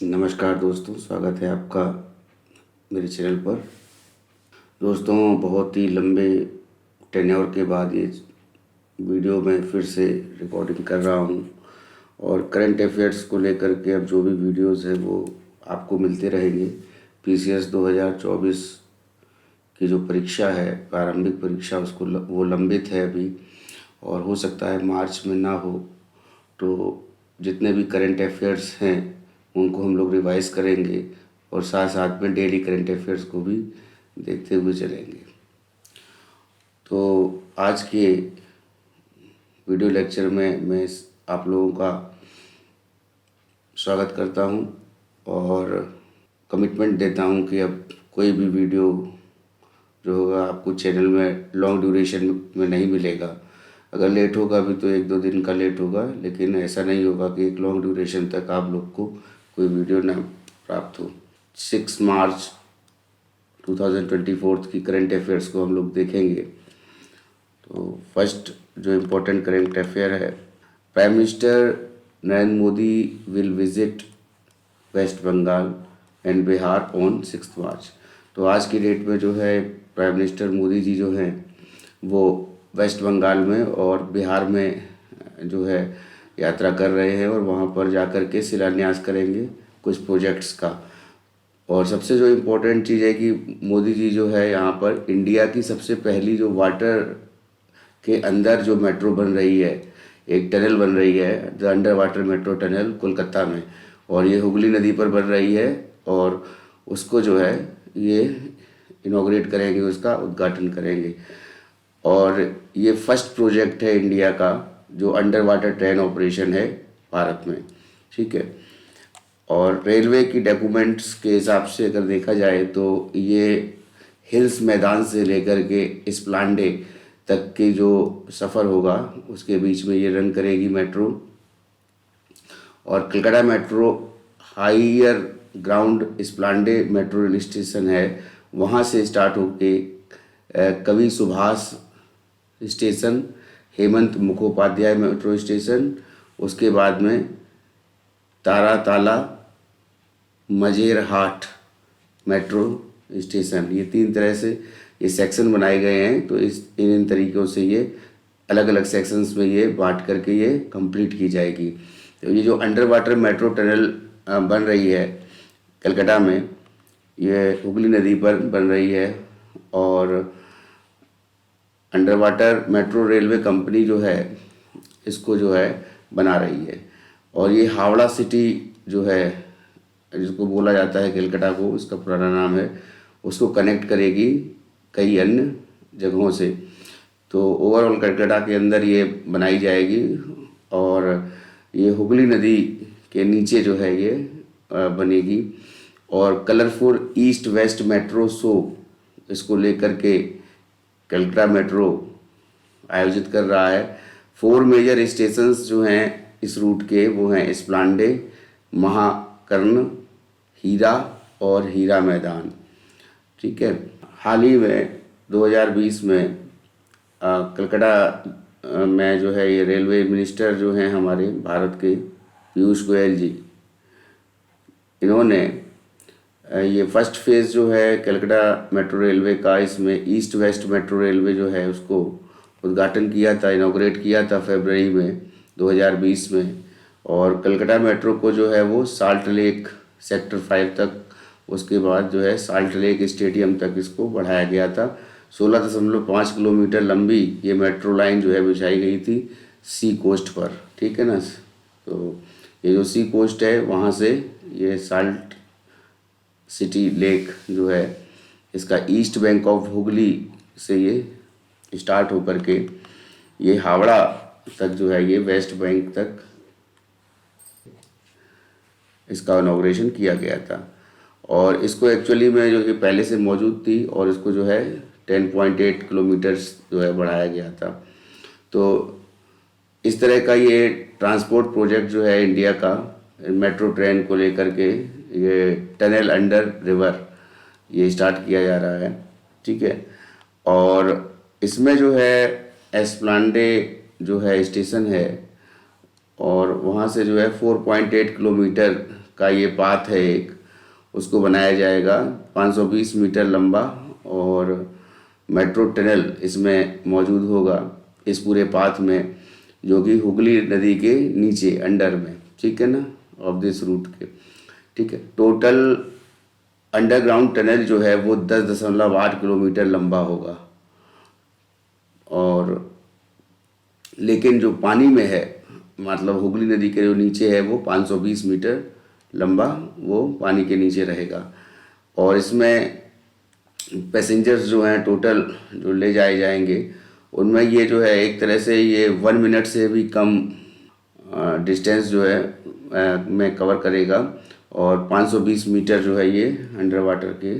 नमस्कार दोस्तों, स्वागत है आपका मेरे चैनल पर। दोस्तों, बहुत ही लंबे टेन्योर के बाद ये वीडियो मैं फिर से रिकॉर्डिंग कर रहा हूँ और करंट अफेयर्स को लेकर के अब जो भी वीडियोस हैं वो आपको मिलते रहेंगे। पीसीएस 2024 की जो परीक्षा है, प्रारंभिक परीक्षा, उसको वो लंबित है अभी और हो सकता है मार्च में ना हो। तो जितने भी करंट अफेयर्स हैं उनको हम लोग रिवाइज करेंगे और साथ साथ में डेली करंट अफेयर्स को भी देखते हुए चलेंगे। तो आज के वीडियो लेक्चर में मैं आप लोगों का स्वागत करता हूं और कमिटमेंट देता हूं कि अब कोई भी वीडियो जो होगा आपको चैनल में लॉन्ग ड्यूरेशन में नहीं मिलेगा। अगर लेट होगा भी तो 1-2 दिन का लेट होगा, लेकिन ऐसा नहीं होगा कि एक लॉन्ग ड्यूरेशन तक आप लोग को कोई वीडियो ना प्राप्त हो। 6 मार्च 2024 की करंट अफेयर्स को हम लोग देखेंगे। तो फर्स्ट जो इम्पोर्टेंट करंट अफेयर है, prime minister Narendra Modi will visit West Bengal and Bihar on 6 March. तो आज की डेट में जो है प्राइम मिनिस्टर मोदी जी जो हैं वो वेस्ट बंगाल में और बिहार में जो है यात्रा कर रहे हैं और वहाँ पर जाकर के शिलान्यास करेंगे कुछ प्रोजेक्ट्स का। और सबसे जो इम्पोर्टेंट चीज़ है कि मोदी जी जो है यहाँ पर इंडिया की सबसे पहली जो वाटर के अंदर जो मेट्रो बन रही है, एक टनल बन रही है, the under water metro tunnel Kolkata में, और ये हुगली नदी पर बन रही है और उसको जो है ये इनॉग्रेट करेंगे, उसका उद्घाटन करेंगे। और ये फर्स्ट प्रोजेक्ट है इंडिया का जो अंडर वाटर ट्रेन ऑपरेशन है भारत में, ठीक है। और रेलवे की डॉक्यूमेंट्स के हिसाब से अगर देखा जाए तो ये हिल्स मैदान से लेकर के इस्प्लांडे तक के जो सफ़र होगा उसके बीच में ये रन करेगी मेट्रो। और Calcutta metro higher ground Esplanade metro rail station है, वहाँ से स्टार्ट होके Kavi Subhash station, Hemant Mukhopadhyay metro station, उसके बाद में ताराताला मजेरहाट मेट्रो स्टेशन, ये 3 तरह से ये सेक्शन बनाए गए हैं। तो इन तरीक़ों से ये अलग अलग सेक्शंस में ये बांट करके ये कंप्लीट की जाएगी। तो ये जो अंडर वाटर मेट्रो टनल बन रही है कलकत्ता में, ये हुगली नदी पर बन रही है और under water metro railway company जो है इसको जो है बना रही है। और ये हावड़ा सिटी जो है, जिसको बोला जाता है कलकत्ता को, इसका पुराना नाम है, उसको कनेक्ट करेगी कई अन्य जगहों से। तो ओवरऑल कलकत्ता के अंदर ये बनाई जाएगी और ये हुगली नदी के नीचे जो है ये बनेगी। और colourful east west metro show, इसको लेकर के कलकत्ता मेट्रो आयोजित कर रहा है। 4 मेजर स्टेशंस जो हैं इस रूट के वो हैं इस्प्लांडे, महाकर्ण, हीरा और हीरा मैदान, ठीक है। हाल ही में 2020 में कलकत्ता में जो है ये रेलवे मिनिस्टर जो हैं हमारे भारत के, पीयूष गोयल जी, इन्होंने ये फर्स्ट फेज़ जो है कलकत्ता मेट्रो रेलवे का, इसमें ईस्ट वेस्ट मेट्रो रेलवे जो है उसको उद्घाटन किया था, इनॉग्रेट किया था फरवरी में 2020 में। और कलकत्ता मेट्रो को जो है वो साल्ट लेक सेक्टर 5 तक, उसके बाद जो है साल्ट लेक स्टेडियम तक इसको बढ़ाया गया था। 16.5 किलोमीटर लंबी ये मेट्रो लाइन जो है बिछाई गई थी सी कोस्ट पर, ठीक है ना। तो ये जो सी कोस्ट है वहाँ से ये साल्ट सिटी लेक जो है इसका ईस्ट बैंक ऑफ हुगली से ये स्टार्ट होकर के ये हावड़ा तक जो है ये वेस्ट बैंक तक इसका इनॉग्रेशन किया गया था। और इसको एक्चुअली में जो ये पहले से मौजूद थी और इसको जो है 10.8 किलोमीटर्स जो है बढ़ाया गया था। तो इस तरह का ये ट्रांसपोर्ट प्रोजेक्ट जो है इंडिया का मेट्रो ट्रेन को लेकर के, ये टनल अंडर रिवर ये स्टार्ट किया जा रहा है, ठीक है। और इसमें जो है एस्प्लांडे जो है स्टेशन है और वहाँ से जो है 4.8 किलोमीटर का ये पाथ है एक, उसको बनाया जाएगा 520 मीटर लंबा, और मेट्रो टनल इसमें मौजूद होगा इस पूरे पाथ में, जो कि हुगली नदी के नीचे अंडर में, ठीक है ना, ऑफ दिस रूट के, ठीक है। टोटल अंडरग्राउंड टनल जो है वो 10.8 किलोमीटर लंबा होगा, और लेकिन जो पानी में है, मतलब हुगली नदी के जो नीचे है, वो 520 मीटर लंबा वो पानी के नीचे रहेगा। और इसमें पैसेंजर्स जो हैं टोटल जो ले जाए जाएंगे, उनमें ये जो है एक तरह से ये 1 मिनट से भी कम डिस्टेंस जो है में कवर करेगा, और 520 मीटर जो है ये अंडर वाटर के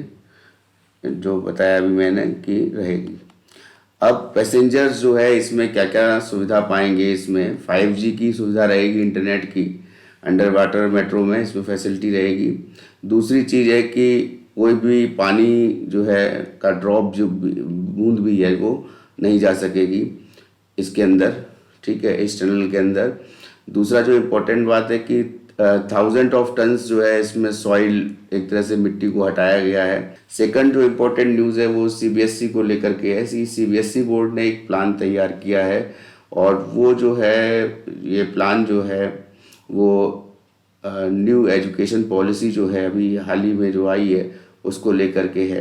जो बताया अभी मैंने कि रहेगी। अब पैसेंजर्स जो है इसमें क्या क्या सुविधा पाएंगे, इसमें 5G की सुविधा रहेगी, इंटरनेट की, अंडर वाटर मेट्रो में इसमें फैसिलिटी रहेगी। दूसरी चीज़ है कि कोई भी पानी जो है का ड्रॉप जो बूंद भी है वो नहीं जा सकेगी इसके अंदर, ठीक है, इस टनल के अंदर। दूसरा जो इम्पोर्टेंट बात है कि 1000 ऑफ टन्स जो है इसमें सॉइल, एक तरह से मिट्टी को हटाया गया है। सेकंड जो इम्पोर्टेंट न्यूज़ है वो CBSE को लेकर के है। CBSE बोर्ड ने एक प्लान तैयार किया है, और वो जो है ये प्लान जो है वो न्यू एजुकेशन पॉलिसी जो है अभी हाल ही में जो आई है उसको लेकर के है।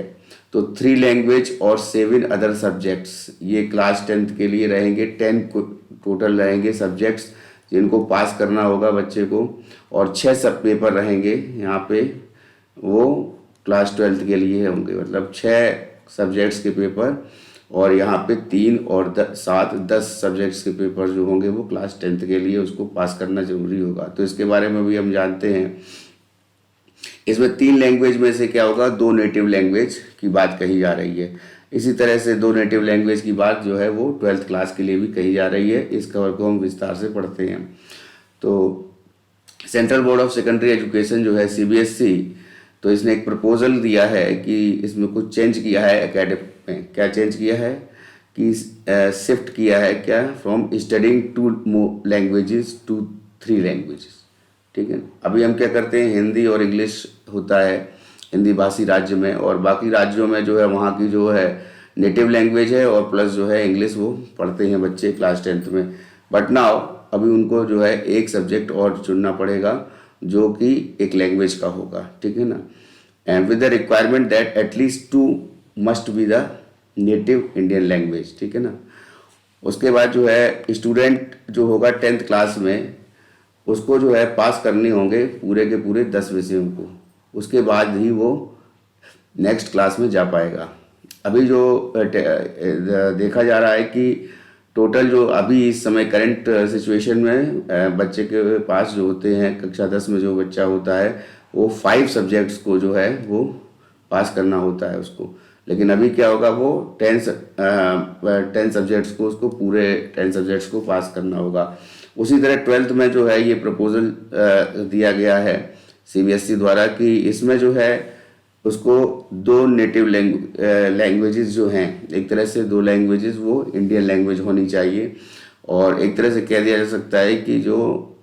तो 3 लैंग्वेज और 7 अदर सब्जेक्ट्स ये क्लास 10th के लिए रहेंगे। 10 टोटल रहेंगे सब्जेक्ट्स जिनको पास करना होगा बच्चे को, और 6 सब पेपर रहेंगे यहाँ पे, वो क्लास 12th के लिए होंगे, मतलब 6 सब्जेक्ट्स के पेपर, और यहाँ पे 3 और 7 10 सब्जेक्ट्स के पेपर जो होंगे वो क्लास 10th के लिए उसको पास करना जरूरी होगा। तो इसके बारे में भी हम जानते हैं। इसमें 3 लैंग्वेज में से क्या होगा, 2 नेटिव लैंग्वेज की बात कही जा रही है। इसी तरह से 2 नेटिव लैंग्वेज की बात जो है वो 12th क्लास के लिए भी कही जा रही है। इस कवर को हम विस्तार से पढ़ते हैं। तो central board of secondary education जो है CBSE, तो इसने एक प्रपोजल दिया है कि इसमें कुछ चेंज किया है एकेडमिक में। क्या चेंज किया है कि शिफ्ट किया है क्या, from studying 2 languages to 3 languages, ठीक है। अभी हम क्या करते हैं, हिंदी और इंग्लिश होता है हिंदी भाषी राज्य में, और बाकी राज्यों में जो है वहाँ की जो है नेटिव लैंग्वेज है, और प्लस जो है इंग्लिश वो पढ़ते हैं बच्चे क्लास 10th में। बट नाउ अभी उनको जो है एक सब्जेक्ट और चुनना पड़ेगा जो कि एक लैंग्वेज का होगा, ठीक है ना। And with the requirement that at least 2 must be the native Indian language, ठीक है ना। उसके बाद जो है स्टूडेंट जो होगा 10th क्लास में, उसको जो है पास करने होंगे पूरे के पूरे 10 विषयों को, उसके बाद ही वो नेक्स्ट क्लास में जा पाएगा। अभी जो देखा जा रहा है कि टोटल जो अभी इस समय करंट सिचुएशन में बच्चे के पास जो होते हैं, कक्षा 10 में जो बच्चा होता है वो 5 सब्जेक्ट्स को जो है वो पास करना होता है उसको। लेकिन अभी क्या होगा, वो 10 सब्जेक्ट्स को, उसको पूरे 10 सब्जेक्ट्स को पास करना होगा। उसी तरह 12th में जो है ये प्रपोजल दिया गया है CBSE द्वारा कि इसमें जो है उसको 2 नेटिव लैंग्वेजेस जो हैं, एक तरह से 2 लैंग्वेजेस वो इंडियन लैंग्वेज होनी चाहिए, और एक तरह से कह दिया जा सकता है कि जो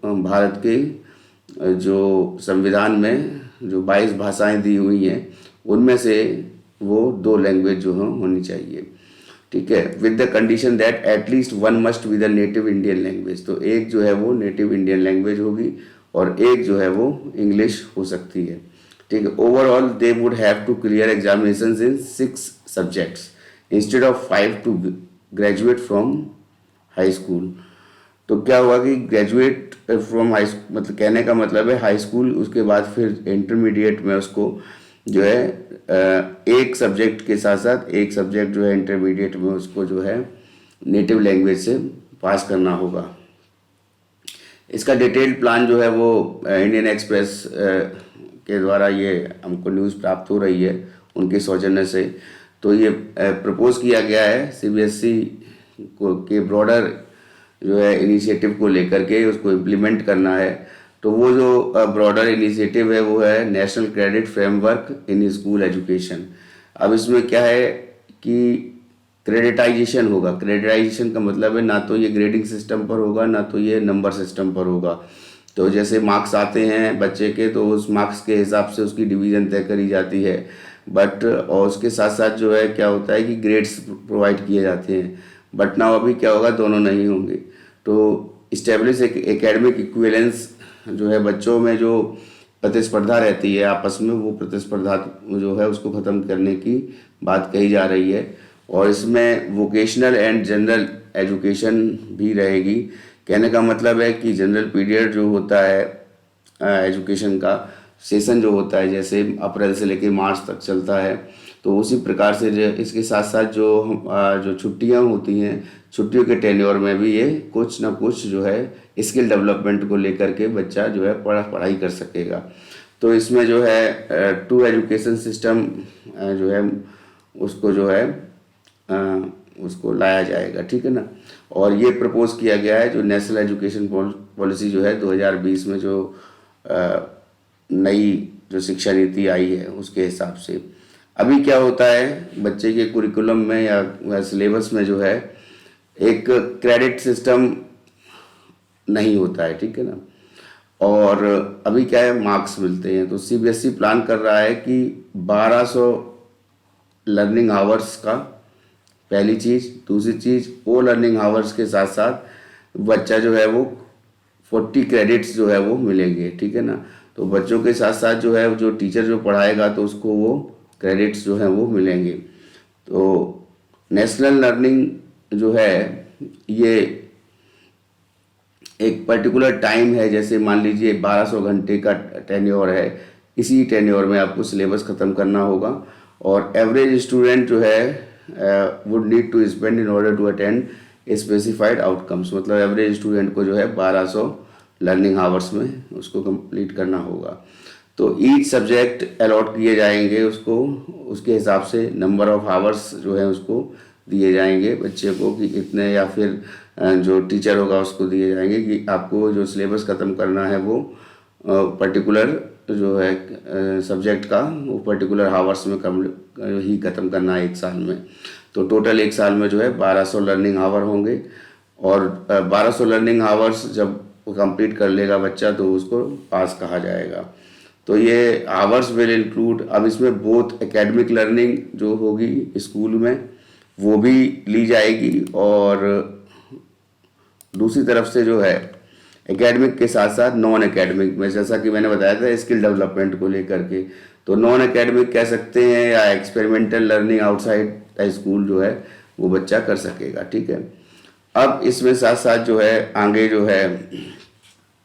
भारत के जो संविधान में जो 22 भाषाएं दी हुई हैं उनमें से वो 2 लैंग्वेज जो हैं होनी चाहिए, ठीक है, with the condition that at least 1 must be the native Indian language. तो एक जो है वो नेटिव इंडियन लैंग्वेज होगी और एक जो है वो इंग्लिश हो सकती है, ठीक है। Overall they would have to clear examinations in 6 subjects instead of 5 to graduate from high school. तो क्या हुआ कि ग्रेजुएट फ्रॉम हाई, मतलब कहने का मतलब है हाई स्कूल, उसके बाद फिर इंटरमीडिएट में उसको जो है एक सब्जेक्ट के साथ साथ एक सब्जेक्ट जो है इंटरमीडिएट में उसको जो है नेटिव लैंग्वेज से पास करना होगा। इसका डिटेल्ड प्लान जो है वो इंडियन एक्सप्रेस के द्वारा ये हमको न्यूज़ प्राप्त हो रही है उनके सौजन्य से। तो ये प्रपोज किया गया है CBSE को के ब्रॉडर जो है इनिशिएटिव को लेकर के उसको इम्प्लीमेंट करना है। तो वो जो ब्रॉडर इनिशिएटिव है वो है national credit framework in school education. अब इसमें क्या है कि क्रेडिटाइजेशन होगा। क्रेडिटाइजेशन का मतलब है ना तो ये ग्रेडिंग सिस्टम पर होगा ना तो ये नंबर सिस्टम पर होगा। तो जैसे मार्क्स आते हैं बच्चे के, तो उस मार्क्स के हिसाब से उसकी डिवीज़न तय करी जाती है। बट और उसके साथ साथ जो है क्या होता है कि ग्रेड्स प्रोवाइड किए जाते हैं। बट नाउ अभी क्या होगा, दोनों नहीं होंगे। तो इस्टेब्लिश एक एकेडमिक इक्विवेलेंस जो है, बच्चों में जो प्रतिस्पर्धा रहती है आपस में, वो प्रतिस्पर्धा जो है उसको ख़त्म करने की बात कही जा रही है। और इसमें वोकेशनल एंड जनरल एजुकेशन भी रहेगी। कहने का मतलब है कि जनरल पीरियड जो होता है एजुकेशन का सेशन जो होता है, जैसे अप्रैल से लेकर मार्च तक चलता है, तो उसी प्रकार से इसके साथ साथ जो छुट्टियां होती हैं, छुट्टियों के टेन्योर में भी ये कुछ ना कुछ जो है स्किल डेवलपमेंट को लेकर के बच्चा जो है पढ़ाई कर सकेगा। तो इसमें जो है टू एजुकेशन सिस्टम जो है उसको जो है उसको लाया जाएगा, ठीक है ना। और ये प्रपोज किया गया है जो नेशनल एजुकेशन पॉलिसी जो है 2020 में जो नई जो शिक्षा नीति आई है उसके हिसाब से। अभी क्या होता है बच्चे के कुरिकुलम में या सिलेबस में जो है एक क्रेडिट सिस्टम नहीं होता है, ठीक है ना। और अभी क्या है, मार्क्स मिलते हैं। तो सीबीएसई प्लान कर रहा है कि 1200 लर्निंग आवर्स का पहली चीज़। दूसरी चीज़, वो लर्निंग आवर्स के साथ साथ बच्चा जो है वो 40 क्रेडिट्स जो है वो मिलेंगे, ठीक है ना। तो बच्चों के साथ साथ जो है जो टीचर जो पढ़ाएगा तो उसको वो क्रेडिट्स जो है वो मिलेंगे। तो नेशनल लर्निंग जो है ये एक पर्टिकुलर टाइम है, जैसे मान लीजिए 1200 घंटे का टेन्योर है, इसी टेन्योर में आपको सिलेबस ख़त्म करना होगा। और एवरेज स्टूडेंट जो है would need to spend in order to attend specified outcomes, मतलब एवरेज स्टूडेंट को जो है 1200 लर्निंग आवर्स में उसको कंप्लीट करना होगा। तो ईच सब्जेक्ट अलॉट किए जाएंगे उसको, उसके हिसाब से नंबर ऑफ आवर्स जो है उसको दिए जाएंगे बच्चे को कि इतने, या फिर जो टीचर होगा उसको दिए जाएंगे कि आपको जो सिलेबस ख़त्म करना है वो पर्टिकुलर जो है सब्जेक्ट का वो पर्टिकुलर आवर्स में कम ही ख़त्म करना है 1 साल में। तो टोटल 1 साल में जो है 1200 लर्निंग आवर होंगे। और 1200 लर्निंग आवर्स जब कंप्लीट कर लेगा बच्चा तो उसको पास कहा जाएगा। तो ये आवर्स विल इंक्लूड, अब इसमें बोथ एकेडमिक लर्निंग जो होगी स्कूल में वो भी ली जाएगी, और दूसरी तरफ से जो है एकेडमिक के साथ साथ नॉन एकेडमिक में, जैसा कि मैंने बताया था स्किल डेवलपमेंट को लेकर के, तो नॉन एकेडमिक कह सकते हैं या एक्सपेरिमेंटल लर्निंग आउटसाइड स्कूल जो है वो बच्चा कर सकेगा, ठीक है। अब इसमें साथ साथ जो है आगे जो है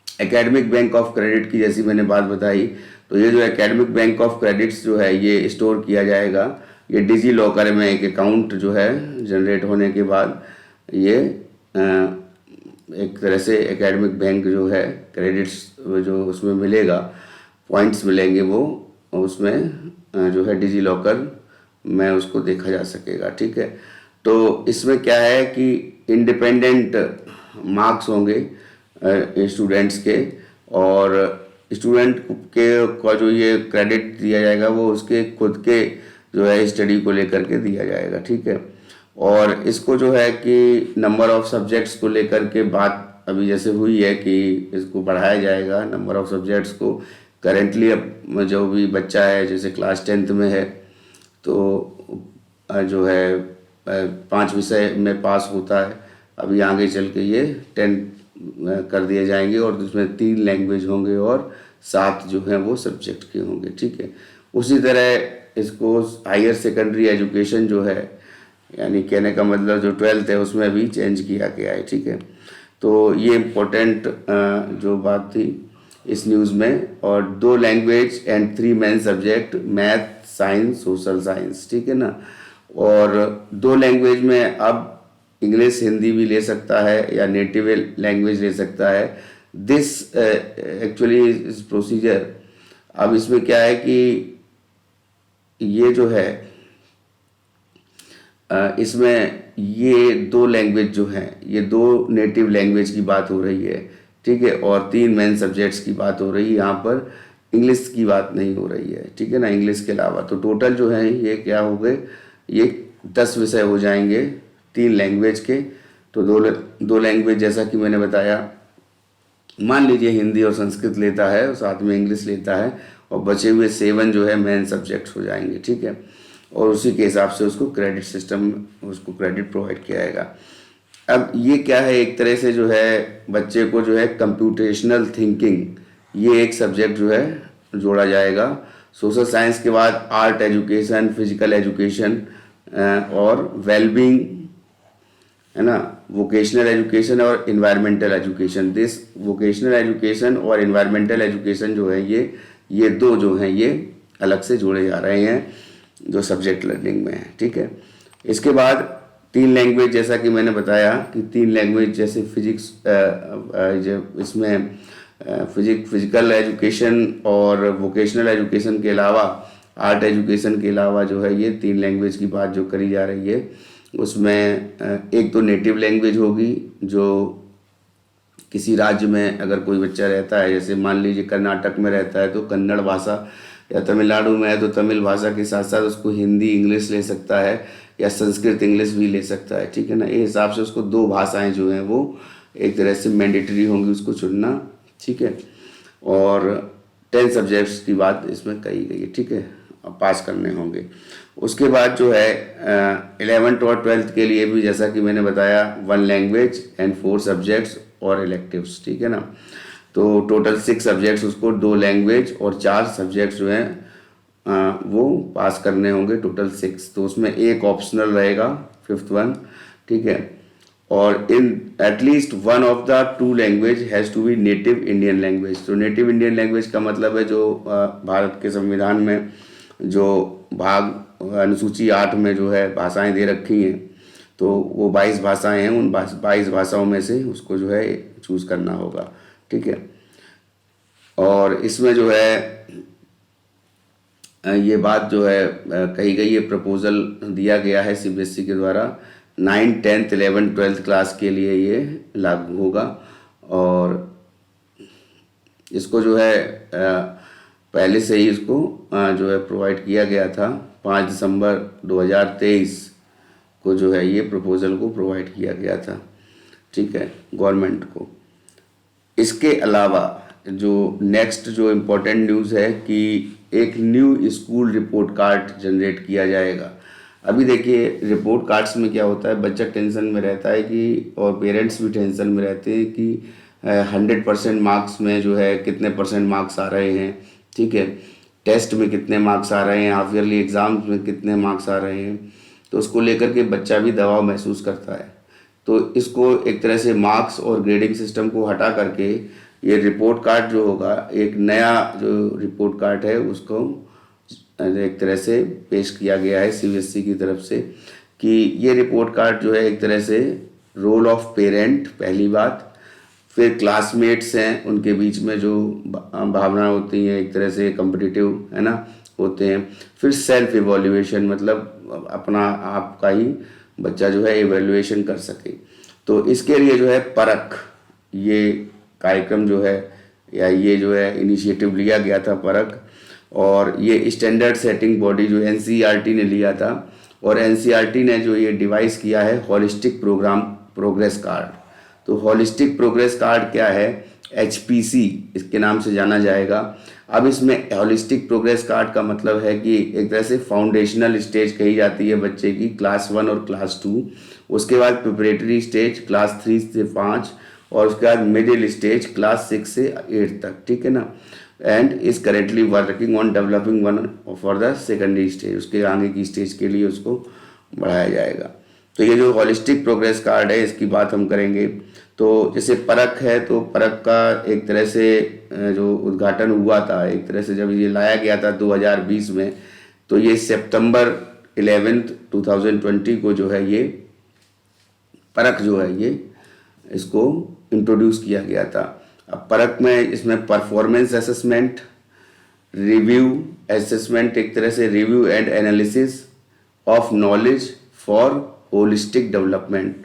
एकेडमिक बैंक ऑफ क्रेडिट की जैसी मैंने बात बताई, तो ये जो एकेडमिक बैंक ऑफ क्रेडिट्स जो है ये स्टोर किया जाएगा। ये डिजी लॉकर में एक अकाउंट जो है जनरेट होने के बाद ये एक तरह से एकेडमिक बैंक जो है क्रेडिट्स जो उसमें मिलेगा, पॉइंट्स मिलेंगे, वो उसमें जो है डिजी लॉकर में उसको देखा जा सकेगा, ठीक है। तो इसमें क्या है कि इंडिपेंडेंट मार्क्स होंगे स्टूडेंट्स के, और स्टूडेंट के का जो ये क्रेडिट दिया जाएगा वो उसके खुद के जो है स्टडी को लेकर के दिया जाएगा, ठीक है। और इसको जो है कि नंबर ऑफ सब्जेक्ट्स को लेकर के बात अभी जैसे हुई है कि इसको बढ़ाया जाएगा नंबर ऑफ सब्जेक्ट्स को। करेंटली अब जो भी बच्चा है जैसे क्लास 10th में है तो जो है 5 विषय में पास होता है, अभी आगे चल के ये 10 कर दिए जाएंगे और उसमें 3 लैंग्वेज होंगे और 7 जो हैं वो सब्जेक्ट के होंगे, ठीक है। उसी तरह इसको हायर सेकेंडरी एजुकेशन जो है, यानी कहने का मतलब जो 12th है उसमें भी चेंज किया गया है, ठीक है। तो ये इम्पोर्टेंट जो बात थी इस न्यूज़ में। और 2 language and 3 main subject, math, science, social science, ठीक है ना। और 2 लैंग्वेज में अब इंग्लिश, हिंदी भी ले सकता है या नेटिव लैंग्वेज ले सकता है। दिस एक्चुअली इस प्रोसीजर, अब इसमें क्या है कि ये जो है इसमें ये 2 लैंग्वेज जो हैं, ये 2 नेटिव लैंग्वेज की बात हो रही है, ठीक है। और 3 मेन सब्जेक्ट्स की बात हो रही है, यहाँ पर इंग्लिश की बात नहीं हो रही है, ठीक है ना, इंग्लिश के अलावा। तो टोटल जो है ये क्या हो गए, ये 10 विषय हो जाएंगे 3 लैंग्वेज के। तो 2 लैंग्वेज जैसा कि मैंने बताया मान लीजिए हिंदी और संस्कृत लेता है और साथ में इंग्लिश लेता है, और बचे हुए 7 जो है मेन सब्जेक्ट्स हो जाएंगे, ठीक है। और उसी के हिसाब से उसको क्रेडिट सिस्टम, उसको क्रेडिट प्रोवाइड किया जाएगा। अब ये क्या है, एक तरह से जो है बच्चे को जो है कंप्यूटेशनल थिंकिंग, ये एक सब्जेक्ट जो है जोड़ा जाएगा। सोशल साइंस के बाद आर्ट एजुकेशन, फिजिकल एजुकेशन और वेलबींग, है ना, वोकेशनल एजुकेशन और environmental education. This vocational education और इन्वायरमेंटल एजुकेशन जो है ये दो जो हैं ये अलग से जोड़े जा रहे हैं जो सब्जेक्ट लर्निंग में है, ठीक है। इसके बाद 3 लैंग्वेज, जैसा कि मैंने बताया कि 3 लैंग्वेज जैसे फिजिक्स, इसमें फिजिकल एजुकेशन और वोकेशनल एजुकेशन के अलावा, आर्ट एजुकेशन के अलावा जो है ये 3 लैंग्वेज की बात जो करी जा रही है, उसमें एक तो नेटिव लैंग्वेज होगी, जो किसी राज्य में अगर कोई बच्चा रहता है, जैसे मान लीजिए कर्नाटक में रहता है तो कन्नड़ भाषा, या तमिलनाडु में है तो तमिल भाषा के साथ साथ उसको हिंदी इंग्लिश ले सकता है, या संस्कृत इंग्लिश भी ले सकता है, ठीक है ना। इस हिसाब से उसको 2 भाषाएं जो हैं वो एक तरह से मैंडेटरी होंगी उसको चुनना, ठीक है। और 10 सब्जेक्ट्स की बात इसमें कही गई है, ठीक है, पास करने होंगे। उसके बाद जो है 11th और 12th के लिए भी, जैसा कि मैंने बताया, 1 लैंग्वेज एंड 4 सब्जेक्ट्स और इलेक्टिव्स, ठीक है ना। तो टोटल 6 सब्जेक्ट्स, उसको 2 लैंग्वेज और 4 सब्जेक्ट्स जो हैं वो पास करने होंगे, टोटल 6। तो उसमें एक ऑप्शनल रहेगा, 5th वन, ठीक है। और in at least 1 of the 2 language has to be native Indian language. तो नेटिव इंडियन लैंग्वेज का मतलब है जो भारत के संविधान में जो भाग अनुसूची 8 में जो है भाषाएं दे रखी हैं, तो वो 22 भाषाएं हैं, उन 22 भाषाओं में से उसको जो है चूज़ करना होगा, ठीक है। और इसमें जो है ये बात जो है कही गई है, प्रपोजल दिया गया है सीबीएसई के द्वारा, 9, 10th, 11th, 12th क्लास के लिए ये लागू होगा। और इसको जो है पहले से ही इसको जो है प्रोवाइड किया गया था, 5 दिसंबर 2023 को जो है ये प्रपोजल को प्रोवाइड किया गया था, ठीक है, गवर्नमेंट को। इसके अलावा जो नेक्स्ट जो इम्पोर्टेंट न्यूज़ है कि एक new school report card generate किया जाएगा। अभी देखिए रिपोर्ट कार्ड्स में क्या होता है, बच्चा टेंशन में रहता है कि, और पेरेंट्स भी टेंशन में रहते हैं कि 100% मार्क्स में जो है कितने % मार्क्स आ रहे हैं, ठीक है, टेस्ट में कितने मार्क्स आ रहे हैं, हाफ ईयरली एग्ज़ाम्स में कितने मार्क्स आ रहे हैं। तो उसको लेकर के बच्चा भी दबाव महसूस करता है। तो इसको एक तरह से मार्क्स और ग्रेडिंग सिस्टम को हटा करके ये रिपोर्ट कार्ड जो होगा, एक नया जो रिपोर्ट कार्ड है उसको एक तरह से पेश किया गया है सीबीएसई की तरफ से, कि ये रिपोर्ट कार्ड जो है एक तरह से रोल ऑफ पेरेंट, पहली बात, फिर क्लासमेट्स हैं उनके बीच में जो भावना होती हैं एक तरह से कम्पिटिटिव, है ना, होते हैं, फिर सेल्फ इवोल्यूएशन, मतलब अपना आपका ही बच्चा जो है इवैल्यूएशन कर सके। तो इसके लिए जो है परख, ये कार्यक्रम जो है या ये जो है इनिशिएटिव लिया गया था परख, और ये स्टैंडर्ड सेटिंग बॉडी जो एनसीईआरटी ने लिया था, और एनसीईआरटी ने जो ये डिवाइस किया है होलिस्टिक प्रोग्राम प्रोग्रेस कार्ड। तो होलिस्टिक प्रोग्रेस कार्ड क्या है, एचपीसी इसके नाम से जाना जाएगा। अब इसमें होलिस्टिक प्रोग्रेस कार्ड का मतलब है कि एक तरह से फाउंडेशनल स्टेज कही जाती है बच्चे की, क्लास 1 और क्लास 2, उसके बाद प्रिपरेटरी स्टेज क्लास 3 से 5, और उसके बाद मिडिल स्टेज क्लास 6 से 8 तक, ठीक है ना। And is currently working on developing one for the secondary stage, उसके आगे की स्टेज के लिए उसको बढ़ाया जाएगा। तो ये जो होलिस्टिक प्रोग्रेस कार्ड है इसकी बात हम करेंगे। तो जैसे परख है, तो परख का एक तरह से जो उद्घाटन हुआ था, एक तरह से जब ये लाया गया था 2020 में, तो ये सितंबर 11, 2020 को जो है ये परख जो है ये इसको इंट्रोड्यूस किया गया था। अब परख में इसमें परफॉर्मेंस असेसमेंट, रिव्यू असेसमेंट, एक तरह से review and analysis of knowledge for holistic development.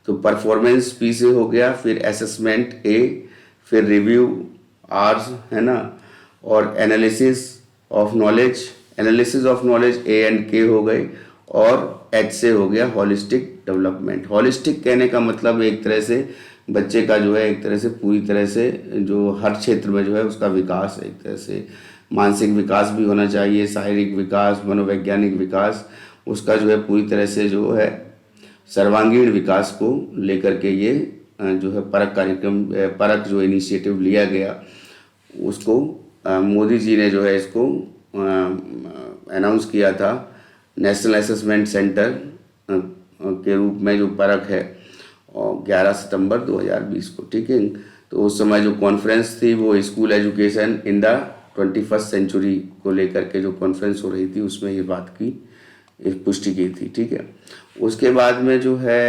तो परफॉर्मेंस पी से हो गया, फिर असेसमेंट ए, फिर रिव्यू आर, है ना, और analysis of knowledge A and के हो गए, और एच से हो गया होलिस्टिक डेवलपमेंट। होलिस्टिक कहने का मतलब एक तरह से बच्चे का जो है एक तरह से पूरी तरह से जो हर क्षेत्र में जो है उसका विकास, एक तरह से मानसिक विकास भी होना चाहिए, शारीरिक विकास, मनोवैज्ञानिक विकास, उसका जो है पूरी तरह से जो है सर्वांगीण विकास को लेकर के ये जो है परख कार्यक्रम, परख जो इनिशिएटिव लिया गया उसको मोदी जी ने जो है इसको अनाउंस किया था नेशनल असेसमेंट सेंटर के रूप में जो परख है, और 11 सितंबर 2020 को, ठीक है। तो उस समय जो कॉन्फ्रेंस थी वो school education in the 21st century को लेकर के जो कॉन्फ्रेंस हो रही थी उसमें ये बात की पुष्टि की थी, ठीक है। उसके बाद में जो है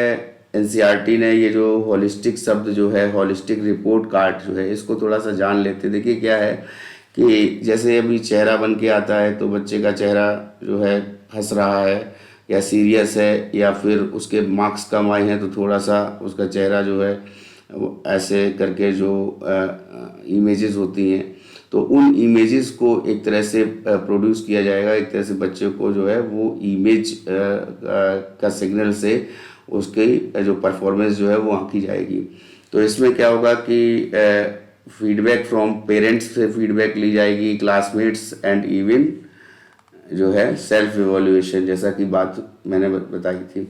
एनसीईआरटी ने ये जो होलिस्टिक शब्द जो है, होलिस्टिक रिपोर्ट कार्ड जो है, इसको थोड़ा सा जान लेते। देखिए क्या है कि जैसे अभी चेहरा बन के आता है तो बच्चे का चेहरा जो है हंस रहा है या सीरियस है, या फिर उसके मार्क्स कम आए हैं तो थोड़ा सा उसका चेहरा जो है ऐसे करके जो इमेजेस होती हैं, तो उन इमेजेस को एक तरह से प्रोड्यूस किया जाएगा, एक तरह से बच्चे को जो है वो इमेज का सिग्नल से उसकी जो परफॉर्मेंस जो है वो आंकी जाएगी। तो इसमें क्या होगा कि फीडबैक फ्रॉम पेरेंट्स से फीडबैक ली जाएगी, क्लासमेट्स एंड इवन जो है सेल्फ इवोल्यूशन, जैसा कि बात मैंने बताई थी।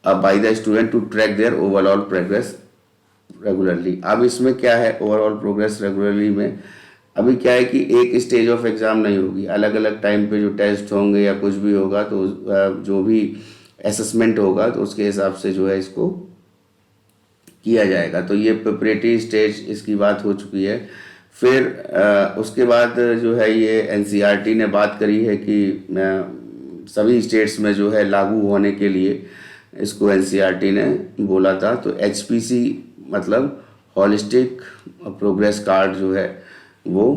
अब by the student to track their overall progress regularly. अब इसमें क्या है ओवरऑल प्रोग्रेस रेगुलरली में, अभी क्या है कि एक स्टेज ऑफ एग्ज़ाम नहीं होगी, अलग अलग टाइम पे जो टेस्ट होंगे या कुछ भी होगा तो जो भी असेसमेंट होगा तो उसके हिसाब से जो है इसको किया जाएगा। तो ये प्रिपरेटरी स्टेज इसकी बात हो चुकी है। फिर उसके बाद जो है ये एनसीईआरटी ने बात करी है कि सभी स्टेट्स में जो है लागू होने के लिए इसको एनसीईआरटी ने बोला था। तो एचपीसी मतलब होलिस्टिक प्रोग्रेस कार्ड जो है वो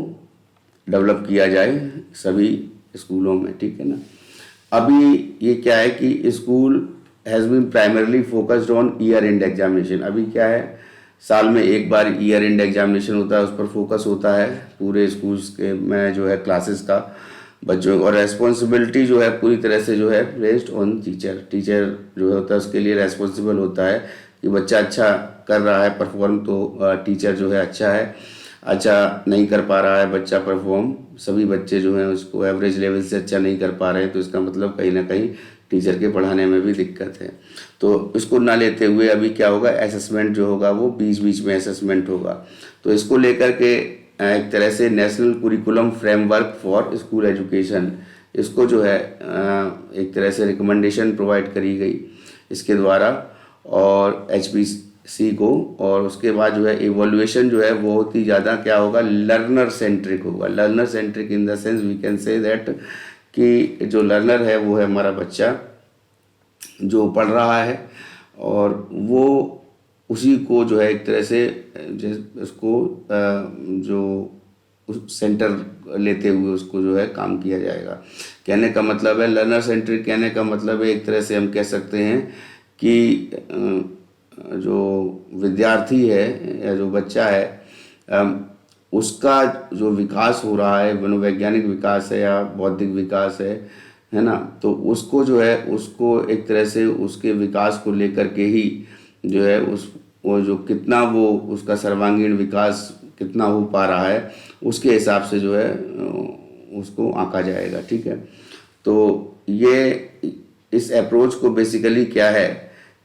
डेवलप किया जाए सभी स्कूलों में, ठीक है ना। अभी ये क्या है कि school has been primarily focused on year end examination. अभी क्या है साल में एक बार ईयर एंड एग्जामिनेशन होता है, उस पर फोकस होता है पूरे स्कूल्स के में जो है क्लासेस का बच्चों, और रेस्पॉन्सिबिलिटी जो है पूरी तरह से जो है प्लेस्ड ऑन टीचर। टीचर जो होता है उसके लिए रेस्पॉन्सिबल होता है कि बच्चा अच्छा कर रहा है परफॉर्म तो टीचर जो है अच्छा नहीं कर पा रहा है बच्चा परफॉर्म, सभी बच्चे जो हैं उसको एवरेज लेवल से अच्छा नहीं कर पा रहे हैं, तो इसका मतलब कहीं ना कहीं टीचर के पढ़ाने में भी दिक्कत है। तो इसको ना लेते हुए अभी क्या होगा, असेसमेंट जो होगा वो बीच बीच में असेसमेंट होगा। तो इसको लेकर के एक तरह से national curriculum framework for school education, इसको जो है एक तरह से रिकमेंडेशन प्रोवाइड करी गई इसके द्वारा और एचपीसी को। और उसके बाद जो है इवोल्यूशन जो है बहुत ही ज़्यादा क्या होगा, लर्नर सेंट्रिक होगा। Learner centric in the sense we can say that कि जो लर्नर है वो है हमारा बच्चा जो पढ़ रहा है, और वो उसी को जो है एक तरह से उसको जो उस सेंटर लेते हुए उसको जो है काम किया जाएगा। कहने का मतलब है लर्नर सेंट्रिक, कहने का मतलब है एक तरह से हम कह सकते हैं कि जो विद्यार्थी है या जो बच्चा है उसका जो विकास हो रहा है, मनोवैज्ञानिक विकास है या बौद्धिक विकास है ना, तो उसको जो है उसको एक तरह से उसके विकास को लेकर के ही जो है वो जो कितना वो उसका सर्वांगीण विकास कितना हो पा रहा है उसके हिसाब से जो है उसको आंका जाएगा, ठीक है। तो ये इस अप्रोच को बेसिकली क्या है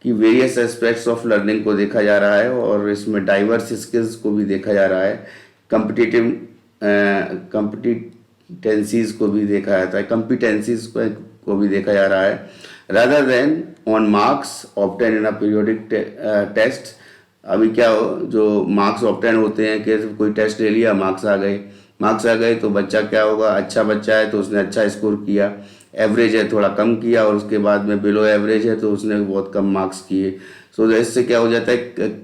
कि वेरियस एस्पेक्ट्स ऑफ लर्निंग को देखा जा रहा है और इसमें डाइवर्स स्किल्स को भी देखा जा रहा है, कॉम्पिटेंसीज को भी देखा जाता है, कॉम्पिटेंसीज को भी देखा जा रहा है, rather than on marks obtain in a periodic test. अभी क्या हो जो मार्क्स ऑब्टेन होते हैं कि कोई टेस्ट ले लिया मार्क्स आ गए तो बच्चा क्या होगा, अच्छा बच्चा है तो उसने अच्छा स्कोर किया, एवरेज है थोड़ा कम किया, और उसके बाद में बिलो एवरेज है तो उसने बहुत कम मार्क्स किए। सो इससे क्या हो जाता है,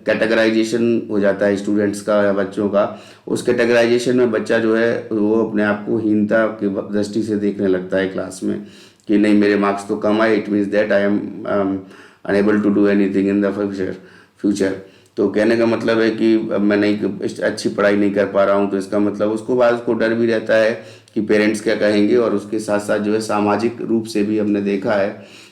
कैटेगराइजेशन हो जाता है स्टूडेंट्स का या बच्चों का। उस कैटेगराइजेशन में बच्चा जो है वो अपने आप को हीनता की दृष्टि से देखने लगता है क्लास में कि नहीं मेरे मार्क्स तो कम आए, it means that I am unable to do anything in the future. तो कहने का मतलब है कि अब मैं नहीं अच्छी पढ़ाई नहीं कर पा रहा हूँ, तो इसका मतलब उसको बाद उसको डर भी रहता है कि पेरेंट्स क्या कहेंगे, और उसके साथ साथ जो है सामाजिक रूप से भी हमने देखा है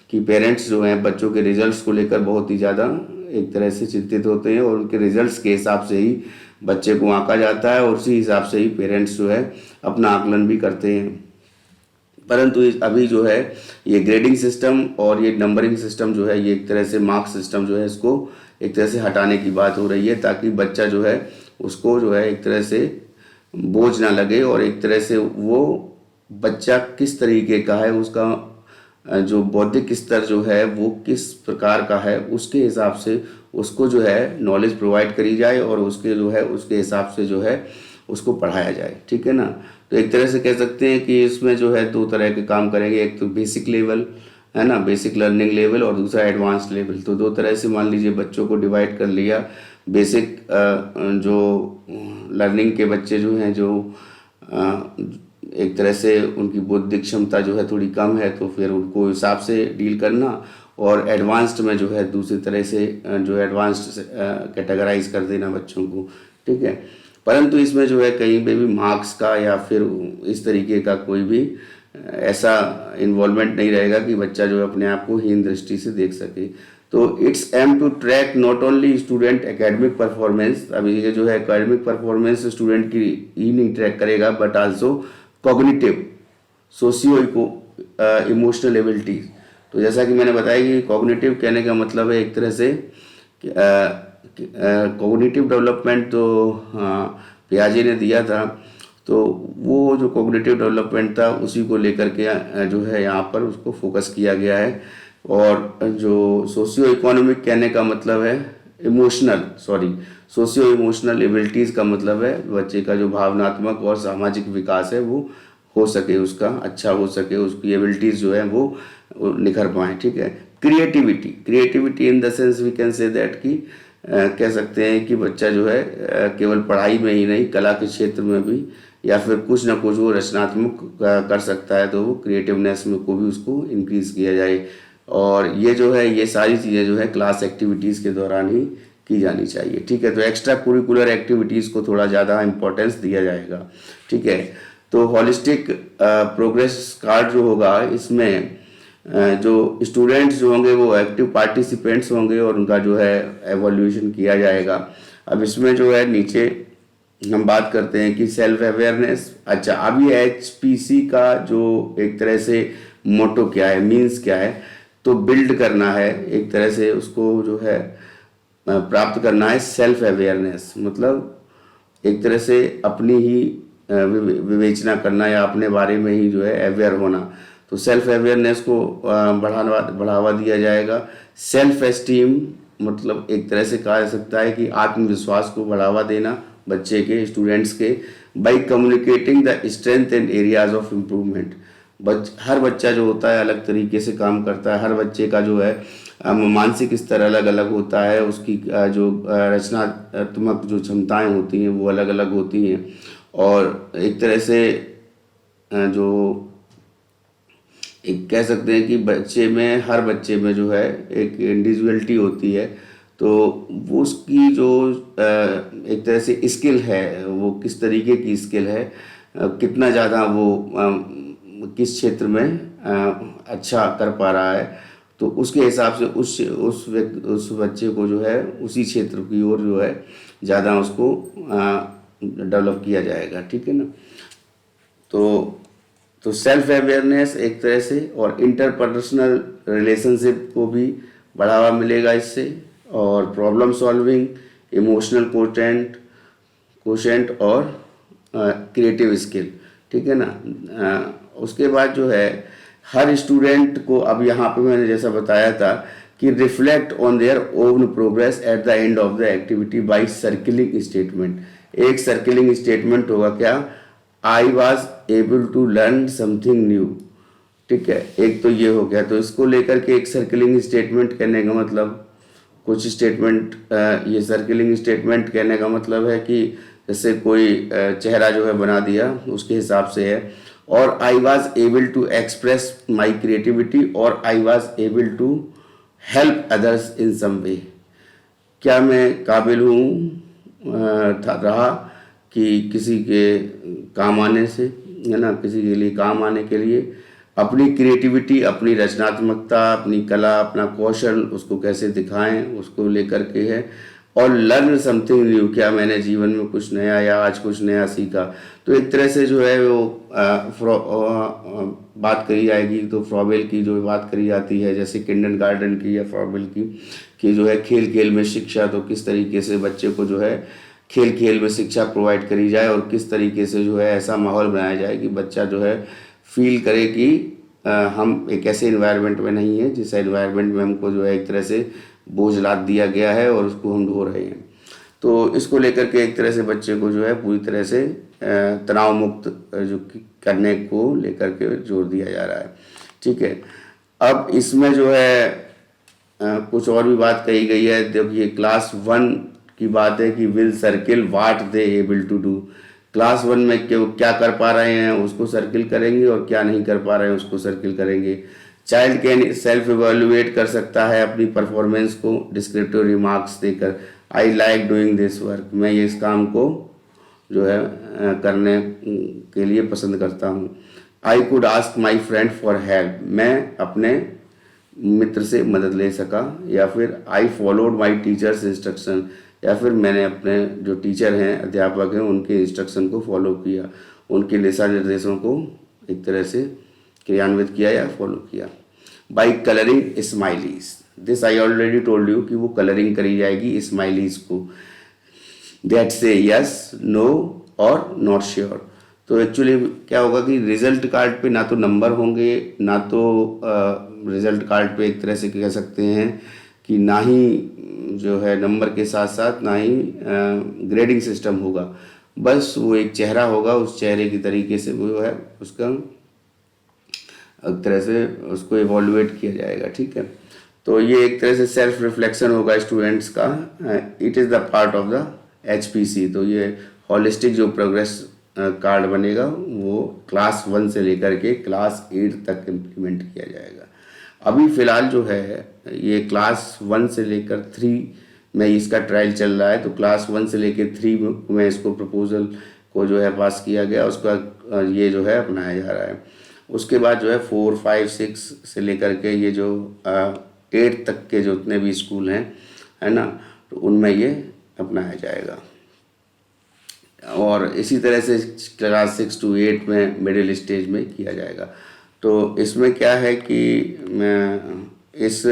कि पेरेंट्स जो हैं बच्चों के रिजल्ट्स को लेकर बहुत ही ज़्यादा एक तरह से चिंतित होते हैं और उनके रिजल्ट्स के हिसाब से ही बच्चे को आंका जाता है और उसी हिसाब से ही पेरेंट्स जो है अपना आकलन भी करते हैं। परंतु अभी जो है ये ग्रेडिंग सिस्टम और ये नंबरिंग सिस्टम जो है, ये एक तरह से मार्क्स सिस्टम जो है, इसको एक तरह से हटाने की बात हो रही है, ताकि बच्चा जो है उसको जो है एक तरह से बोझ ना लगे और एक तरह से वो बच्चा किस तरीके का है, उसका जो बौद्धिक स्तर जो है वो किस प्रकार का है, उसके हिसाब से उसको जो है नॉलेज प्रोवाइड करी जाए और उसके जो है उसके हिसाब से जो है उसको पढ़ाया जाए। ठीक है ना। तो एक तरह से कह सकते हैं कि इसमें जो है दो तरह के काम करेंगे, एक तो बेसिक लेवल है ना, बेसिक लर्निंग लेवल, और दूसरा एडवांस लेवल। तो दो तरह से मान लीजिए बच्चों को डिवाइड कर लिया। बेसिक जो लर्निंग के बच्चे जो हैं, जो एक तरह से उनकी बौद्धिक क्षमता जो है थोड़ी कम है, तो फिर उनको हिसाब से डील करना, और एडवांस्ड में जो है दूसरी तरह से जो एडवांस्ड कैटेगराइज कर देना बच्चों को। ठीक है। परंतु इसमें जो है कहीं पे भी मार्क्स का या फिर इस तरीके का कोई भी ऐसा इन्वॉल्वमेंट नहीं रहेगा कि बच्चा जो है अपने आप को हीन दृष्टि से देख सके। तो it's aim to track not only student academic performance, अभी ये जो है एकेडमिक परफॉर्मेंस स्टूडेंट की ही नहीं ट्रैक करेगा, but also cognitive, socio emotional abilities. तो जैसा कि मैंने बताया कि कॉग्निटिव कहने का मतलब है एक तरह से कॉग्निटिव डेवलपमेंट तो पियाजे ने दिया था, तो वो जो कॉग्निटिव डेवलपमेंट था उसी को लेकर के जो है यहाँ पर उसको फोकस किया गया है। और जो सोशियो इकोनॉमिक कहने का मतलब है सोशियो इमोशनल एबिलिटीज़ का मतलब है बच्चे का जो भावनात्मक और सामाजिक विकास है वो हो सके, उसका अच्छा हो सके, उसकी एबिलिटीज़ जो है वो निखर पाएँ। ठीक है। Creativity in the sense we can say that कि कह सकते हैं कि बच्चा जो है केवल पढ़ाई में ही नहीं, कला के क्षेत्र में भी या फिर कुछ ना कुछ वो रचनात्मक कर सकता है, तो वो क्रिएटिवनेस में को भी उसको इंक्रीज किया जाए। और ये जो है ये सारी चीज़ें जो है क्लास एक्टिविटीज़ के दौरान ही की जानी चाहिए। ठीक है। तो एक्स्ट्रा कुरिकुलर एक्टिविटीज़ को थोड़ा ज़्यादा इम्पोर्टेंस दिया जाएगा। ठीक है। तो हॉलिस्टिक प्रोग्रेस कार्ड जो होगा, इसमें जो स्टूडेंट्स जो होंगे वो एक्टिव पार्टिसिपेंट्स होंगे और उनका जो है एवोल्यूशन किया जाएगा। अब इसमें जो है नीचे हम बात करते हैं कि सेल्फ अवेयरनेस। अच्छा, अब ये HPC का जो एक तरह से मोटो क्या है, मीन्स क्या है, तो बिल्ड करना है, एक तरह से उसको जो है प्राप्त करना है सेल्फ अवेयरनेस, मतलब एक तरह से अपनी ही विवेचना करना या अपने बारे में ही जो है अवेयर होना। तो सेल्फ अवेयरनेस को बढ़ावा दिया जाएगा। सेल्फ एस्टीम मतलब एक तरह से कहा जा सकता है कि आत्मविश्वास को बढ़ावा देना बच्चे के, स्टूडेंट्स के, by communicating the strength and areas of improvement. हर बच्चा जो होता है अलग तरीके से काम करता है, हर बच्चे का जो है मानसिक स्तर अलग अलग होता है, उसकी जो रचनात्मक जो क्षमताएं होती हैं वो अलग अलग होती हैं, और एक तरह से जो एक कह सकते हैं कि हर बच्चे में जो है एक इंडिविजुअलिटी होती है, तो वो उसकी जो एक तरह से स्किल है वो किस तरीके की स्किल है, कितना ज़्यादा वो किस क्षेत्र में अच्छा कर पा रहा है, तो उसके हिसाब से उस बच्चे को जो है उसी क्षेत्र की ओर जो है ज़्यादा उसको डेवलप किया जाएगा। ठीक है ना। तो सेल्फ अवेयरनेस एक तरह से, और इंटरपर्सनल रिलेशनशिप को भी बढ़ावा मिलेगा इससे, और प्रॉब्लम सॉल्विंग, इमोशनल कोशेंट और क्रिएटिव स्किल। ठीक है ना। उसके बाद जो है हर स्टूडेंट को, अब यहाँ पे मैंने जैसा बताया था कि reflect on their own progress at the end of the activity by circling statement. एक सर्किलिंग स्टेटमेंट होगा क्या, I was able to learn something new. ठीक है, एक तो ये हो गया। तो इसको लेकर के एक सर्किलिंग स्टेटमेंट कहने का मतलब, कुछ स्टेटमेंट ये सर्किलिंग स्टेटमेंट कहने का मतलब है कि जैसे कोई चेहरा जो है बना दिया उसके हिसाब से है, और I was able to express my creativity, और I was able to help others in some way. क्या मैं काबिल रहा कि किसी के काम आने से, है ना, किसी के लिए काम आने के लिए अपनी क्रिएटिविटी, अपनी रचनात्मकता, अपनी कला, अपना कौशल उसको कैसे दिखाएं, उसको लेकर के है। और लर्न समथिंग न्यू, क्या मैंने जीवन में कुछ नया या आज कुछ नया सीखा। तो एक तरह से जो है वो बात करी जाएगी तो फ्रॉबेल की जो बात करी जाती है, जैसे किंडरगार्टन की या फ्रॉबेल की, कि जो है खेल खेल में शिक्षा, तो किस तरीके से बच्चे को जो है खेल खेल में शिक्षा प्रोवाइड करी जाए और किस तरीके से जो है ऐसा माहौल बनाया जाए कि बच्चा जो है फील करे कि हम एक ऐसे इन्वायरमेंट में नहीं है जिस इन्वायरमेंट में हमको जो है एक तरह से बोझ लाद दिया गया है और उसको हम ढो रहे हैं। तो इसको लेकर के एक तरह से बच्चे को जो है पूरी तरह से तनाव मुक्त जो करने को लेकर के जोर दिया जा रहा है। ठीक है, अब इसमें जो है कुछ और भी बात कही गई है। देखिए क्लास 1 की बात है कि will circle what they able to do. Class 1 में क्या कर पा रहे हैं उसको सर्किल करेंगे और क्या नहीं कर पा रहे हैं उसको सर्किल करेंगे। चाइल्ड कैन सेल्फ इवेल्युएट कर सकता है अपनी परफॉर्मेंस को डिस्क्रिप्टिव रिमार्क्स देकर। I like doing this work, मैं ये इस काम को जो है करने के लिए पसंद करता हूँ। I could ask my friend for help, मैं अपने मित्र से मदद ले सका। या फिर I followed my teachers instruction, या फिर मैंने अपने जो टीचर हैं, अध्यापक हैं, उनके इंस्ट्रक्शन को फॉलो किया, उनके दिशा निर्देशों को एक तरह से क्रियान्वित किया या फॉलो किया। By colouring smileys, this I already told you कि वो कलरिंग करी जाएगी स्माइलीज को, दैट से यस, नो और नॉट श्योर। तो एक्चुअली क्या होगा कि रिजल्ट कार्ड पे ना तो नंबर होंगे, ना तो रिजल्ट कार्ड पे एक तरह से कह सकते हैं कि ना ही जो है नंबर के साथ साथ ना ही ग्रेडिंग सिस्टम होगा। बस वो एक चेहरा होगा, उस चेहरे की तरीके से वो है उसका एक तरह से उसको इवॉल्यूएट किया जाएगा। ठीक है, तो ये एक तरह से सेल्फ रिफ्लेक्शन होगा स्टूडेंट्स का। It is the part of the HPC। तो ये हॉलिस्टिक जो प्रोग्रेस कार्ड बनेगा वो क्लास 1 से लेकर के क्लास 8 तक इम्प्लीमेंट किया जाएगा। अभी फ़िलहाल जो है ये क्लास 1 से लेकर 3 में इसका ट्रायल चल रहा है। तो क्लास 1 से लेकर 3 में इसको प्रपोजल को जो है पास किया गया, उसका ये जो है अपनाया जा रहा है। उसके बाद जो है 4, 5, 6 से लेकर के ये जो 8 तक के जो उतने भी स्कूल हैं, है ना, तो उनमें ये अपनाया जाएगा। और इसी तरह से क्लास 6 to 8 में मिडिल स्टेज में किया जाएगा। तो इसमें क्या है कि इस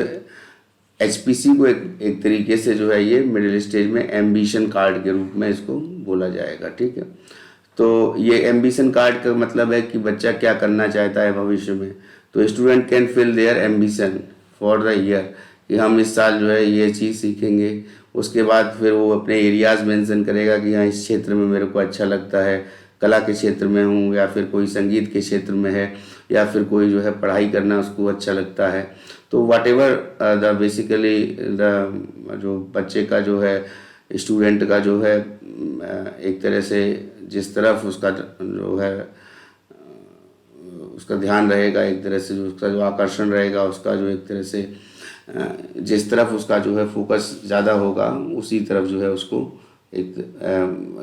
HPC को एक तरीके से जो है ये मिडिल स्टेज में एम्बिशन कार्ड के रूप में इसको बोला जाएगा। ठीक है, तो ये एम्बिशन कार्ड का मतलब है कि बच्चा क्या करना चाहता है भविष्य में। तो student can fill their ambition for the year, कि हम इस साल जो है ये चीज़ सीखेंगे। उसके बाद फिर वो अपने एरियाज़ मेंशन करेगा कि हाँ इस क्षेत्र में मेरे को अच्छा लगता है, कला के क्षेत्र में हूँ, या फिर कोई संगीत के क्षेत्र में है, या फिर कोई जो है पढ़ाई करना उसको अच्छा लगता है। तो वाट एवर द बेसिकली द जो बच्चे का जो है स्टूडेंट का जो है एक तरह से जिस तरफ उसका जो है उसका ध्यान रहेगा, एक तरह से जो उसका जो आकर्षण रहेगा, उसका जो एक तरह से जिस तरफ उसका जो है फोकस ज़्यादा होगा उसी तरफ जो है उसको एक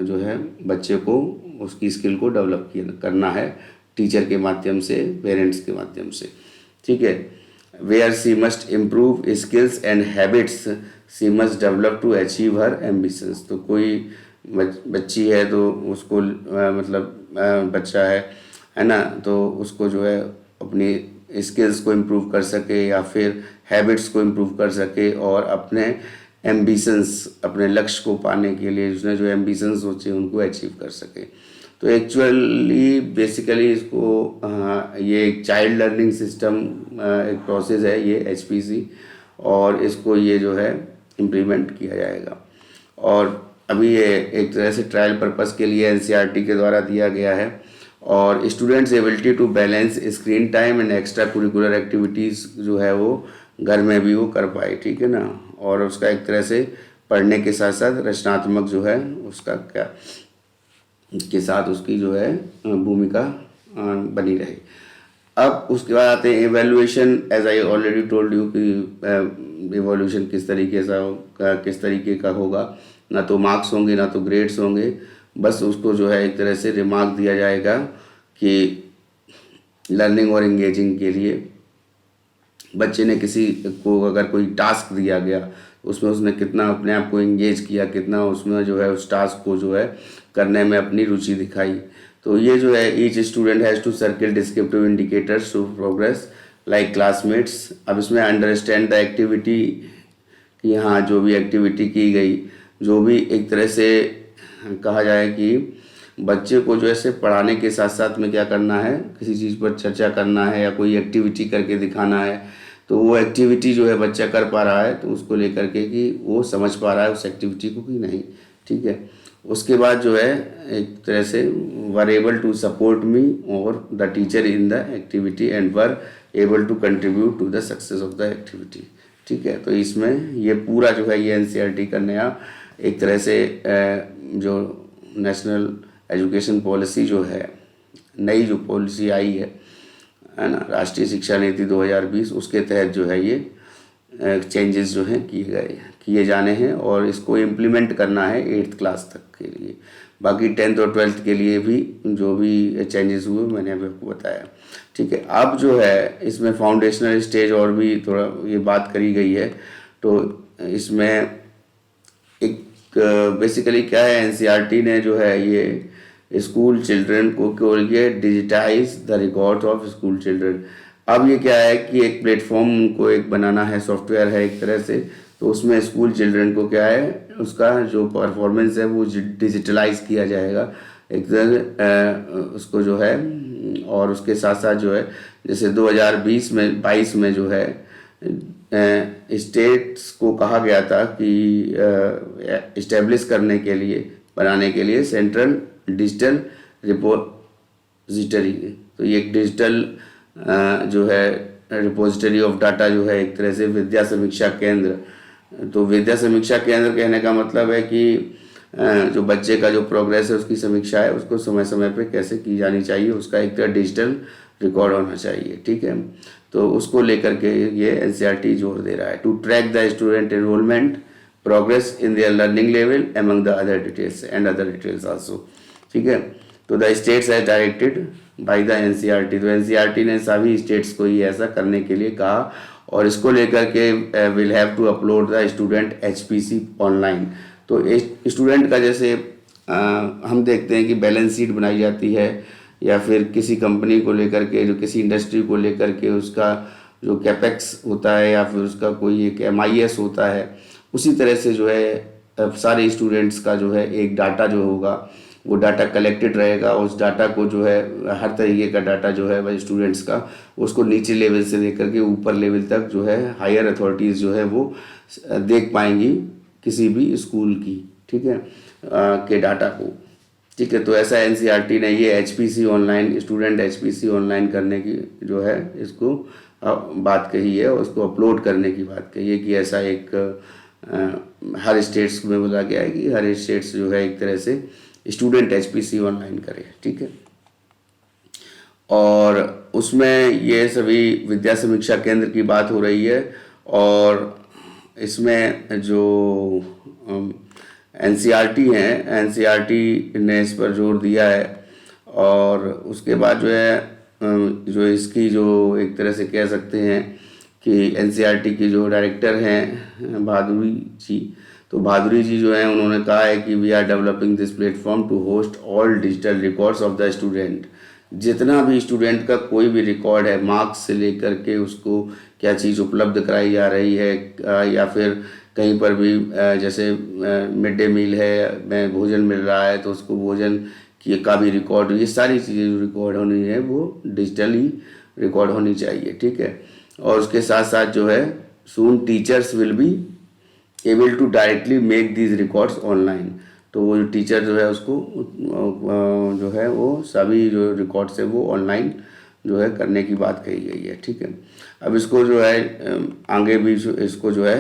जो है बच्चे को उसकी स्किल को डेवलप करना है टीचर के माध्यम से, पेरेंट्स के माध्यम से। ठीक है, where she must improve skills and habits she must develop to achieve her ambitions. तो कोई बच्ची है तो उसको मतलब बच्चा है ना, तो उसको जो है अपनी स्किल्स को इम्प्रूव कर सके या फिर हैबिट्स को इम्प्रूव कर सके और अपने एम्बिशंस, अपने लक्ष्य को पाने के लिए उसने जो एम्बिशंस सोचे उनको अचीव कर सके। तो एक्चुअली बेसिकली इसको ये एक चाइल्ड लर्निंग सिस्टम एक प्रोसेस है ये HPC, और इसको ये जो है इम्प्लीमेंट किया जाएगा। और अभी ये एक तरह से ट्रायल पर्पस के लिए NCERT के द्वारा दिया गया है। और students ability to balance screen time and extra curricular activities जो है वो घर में भी वो कर पाए। ठीक है ना, और उसका एक तरह से पढ़ने के साथ साथ रचनात्मक जो है उसका क्या के साथ उसकी जो है भूमिका बनी रहे। अब उसके बाद आते हैं evaluation. As I already told you कि एवोल्यूशन किस तरीके का होगा। ना तो मार्क्स होंगे ना तो ग्रेड्स होंगे, बस उसको जो है एक तरह से रिमार्क दिया जाएगा कि लर्निंग और इंगेजिंग के लिए बच्चे ने किसी को अगर कोई टास्क दिया गया उसमें उसने कितना अपने आप को इंगेज किया, कितना उसमें जो है उस टास्क को जो है करने में अपनी रुचि दिखाई। तो ये जो है each student has to circle descriptive indicators to progress like classmates. अब इसमें अंडरस्टैंड द एक्टिविटी कि हाँ जो भी एक्टिविटी की गई, जो भी एक तरह से कहा जाए कि बच्चे को जो ऐसे पढ़ाने के साथ साथ में क्या करना है, किसी चीज़ पर चर्चा करना है या कोई एक्टिविटी करके दिखाना है, तो वो एक्टिविटी जो है बच्चा कर पा रहा है तो उसको लेकर के कि वो समझ पा रहा है उस एक्टिविटी को कि नहीं, ठीक है। उसके बाद जो है एक तरह से were able to support me और the teacher in the activity and were able to contribute to the success of the activity, ठीक है। तो इसमें ये पूरा जो है ये एनसीईआरटी का नया एक तरह से जो नेशनल एजुकेशन पॉलिसी जो है, नई जो पॉलिसी आई है ना, राष्ट्रीय शिक्षा नीति 2020, उसके तहत जो है ये चेंजेस जो हैं किए जाने हैं और इसको इम्प्लीमेंट करना है 8th क्लास तक के लिए। बाकी 10th और 12th के लिए भी जो भी चेंजेस हुए मैंने अभी आपको बताया, ठीक है। अब जो है इसमें फाउंडेशनल स्टेज और भी थोड़ा ये बात करी गई है। तो इसमें एक बेसिकली क्या है, एनसीईआरटी ने जो है ये स्कूल चिल्ड्रन को ये digitise the record of school children. अब ये क्या है कि एक प्लेटफॉर्म को एक बनाना है, सॉफ्टवेयर है एक तरह से, तो उसमें स्कूल चिल्ड्रन को क्या है उसका जो परफॉर्मेंस है वो डिजिटलाइज किया जाएगा एक तरह उसको जो है। और उसके साथ साथ जो है जैसे 2022 में जो है स्टेट्स को कहा गया था कि इस्टेब्लिश करने के लिए, बनाने के लिए सेंट्रल डिजिटल रिपोजिटरी। तो ये एक डिजिटल जो है रिपोजिटरी ऑफ डाटा जो है एक तरह से विद्या समीक्षा केंद्र। तो विद्या समीक्षा केंद्र कहने का मतलब है कि जो बच्चे का जो प्रोग्रेस है उसकी समीक्षा है, उसको समय समय पे कैसे की जानी चाहिए, उसका एक तरह डिजिटल रिकॉर्ड होना चाहिए, ठीक है। तो उसको लेकर के ये एनसीईआरटी जोर दे रहा है to track the student enrolment progress in their learning level among the other details and other details also, ठीक है। तो the states as directed by the NCERT. तो एनसीईआरटी ने सभी स्टेट्स को ये ऐसा करने के लिए कहा और इसको लेकर के will have to upload the student HPC online. तो स्टूडेंट का जैसे हम देखते हैं कि बैलेंस शीट बनाई जाती है या फिर किसी कंपनी को लेकर के, जो किसी इंडस्ट्री को लेकर के उसका जो कैपेक्स होता है या फिर उसका कोई एक MIS होता है, उसी तरह से जो है सारे स्टूडेंट्स का जो है एक डाटा जो होगा वो डाटा कलेक्टेड रहेगा। उस डाटा को जो है हर तरीके का डाटा जो है वह स्टूडेंट्स का, उसको नीचे लेवल से लेकर के ऊपर लेवल तक जो है हायर अथॉरिटीज़ जो है वो देख पाएंगी किसी भी स्कूल की, ठीक है, के डाटा को, ठीक है। तो ऐसा एनसीईआरटी ने ये HPC online, student HPC online करने की जो है इसको बात कही है और उसको अपलोड करने की बात कही है कि ऐसा एक हर स्टेट्स में बोला गया है कि हर स्टेट्स जो है एक तरह से स्टूडेंट एचपीसी ऑनलाइन करे, ठीक है। और उसमें ये सभी विद्या समीक्षा केंद्र की बात हो रही है और इसमें जो एनसीईआरटी हैं, एनसीईआरटी ने इस पर जोर दिया है। और उसके बाद जो है जो इसकी जो एक तरह से कह सकते हैं कि एनसीईआरटी की जो डायरेक्टर हैं भादुरी जी, तो भादुरी जी जो हैं उन्होंने कहा है कि we are developing this platform to host all digital records of the student. जितना भी स्टूडेंट का कोई भी रिकॉर्ड है, मार्क्स से लेकर के उसको क्या चीज़ उपलब्ध कराई जा रही है या फिर कहीं पर भी जैसे मिड डे मील है में भोजन मिल रहा है तो उसको भोजन का भी रिकॉर्ड, ये सारी चीज़ें जो रिकॉर्ड होनी है वो डिजिटली रिकॉर्ड होनी चाहिए, ठीक है। और उसके साथ साथ जो है soon teachers will be able to directly make these records online. तो वो जो टीचर जो है उसको जो है वो सभी जो रिकॉर्ड्स है वो ऑनलाइन जो है करने की बात कही गई है, ठीक है। अब इसको जो है आगे भी इसको जो है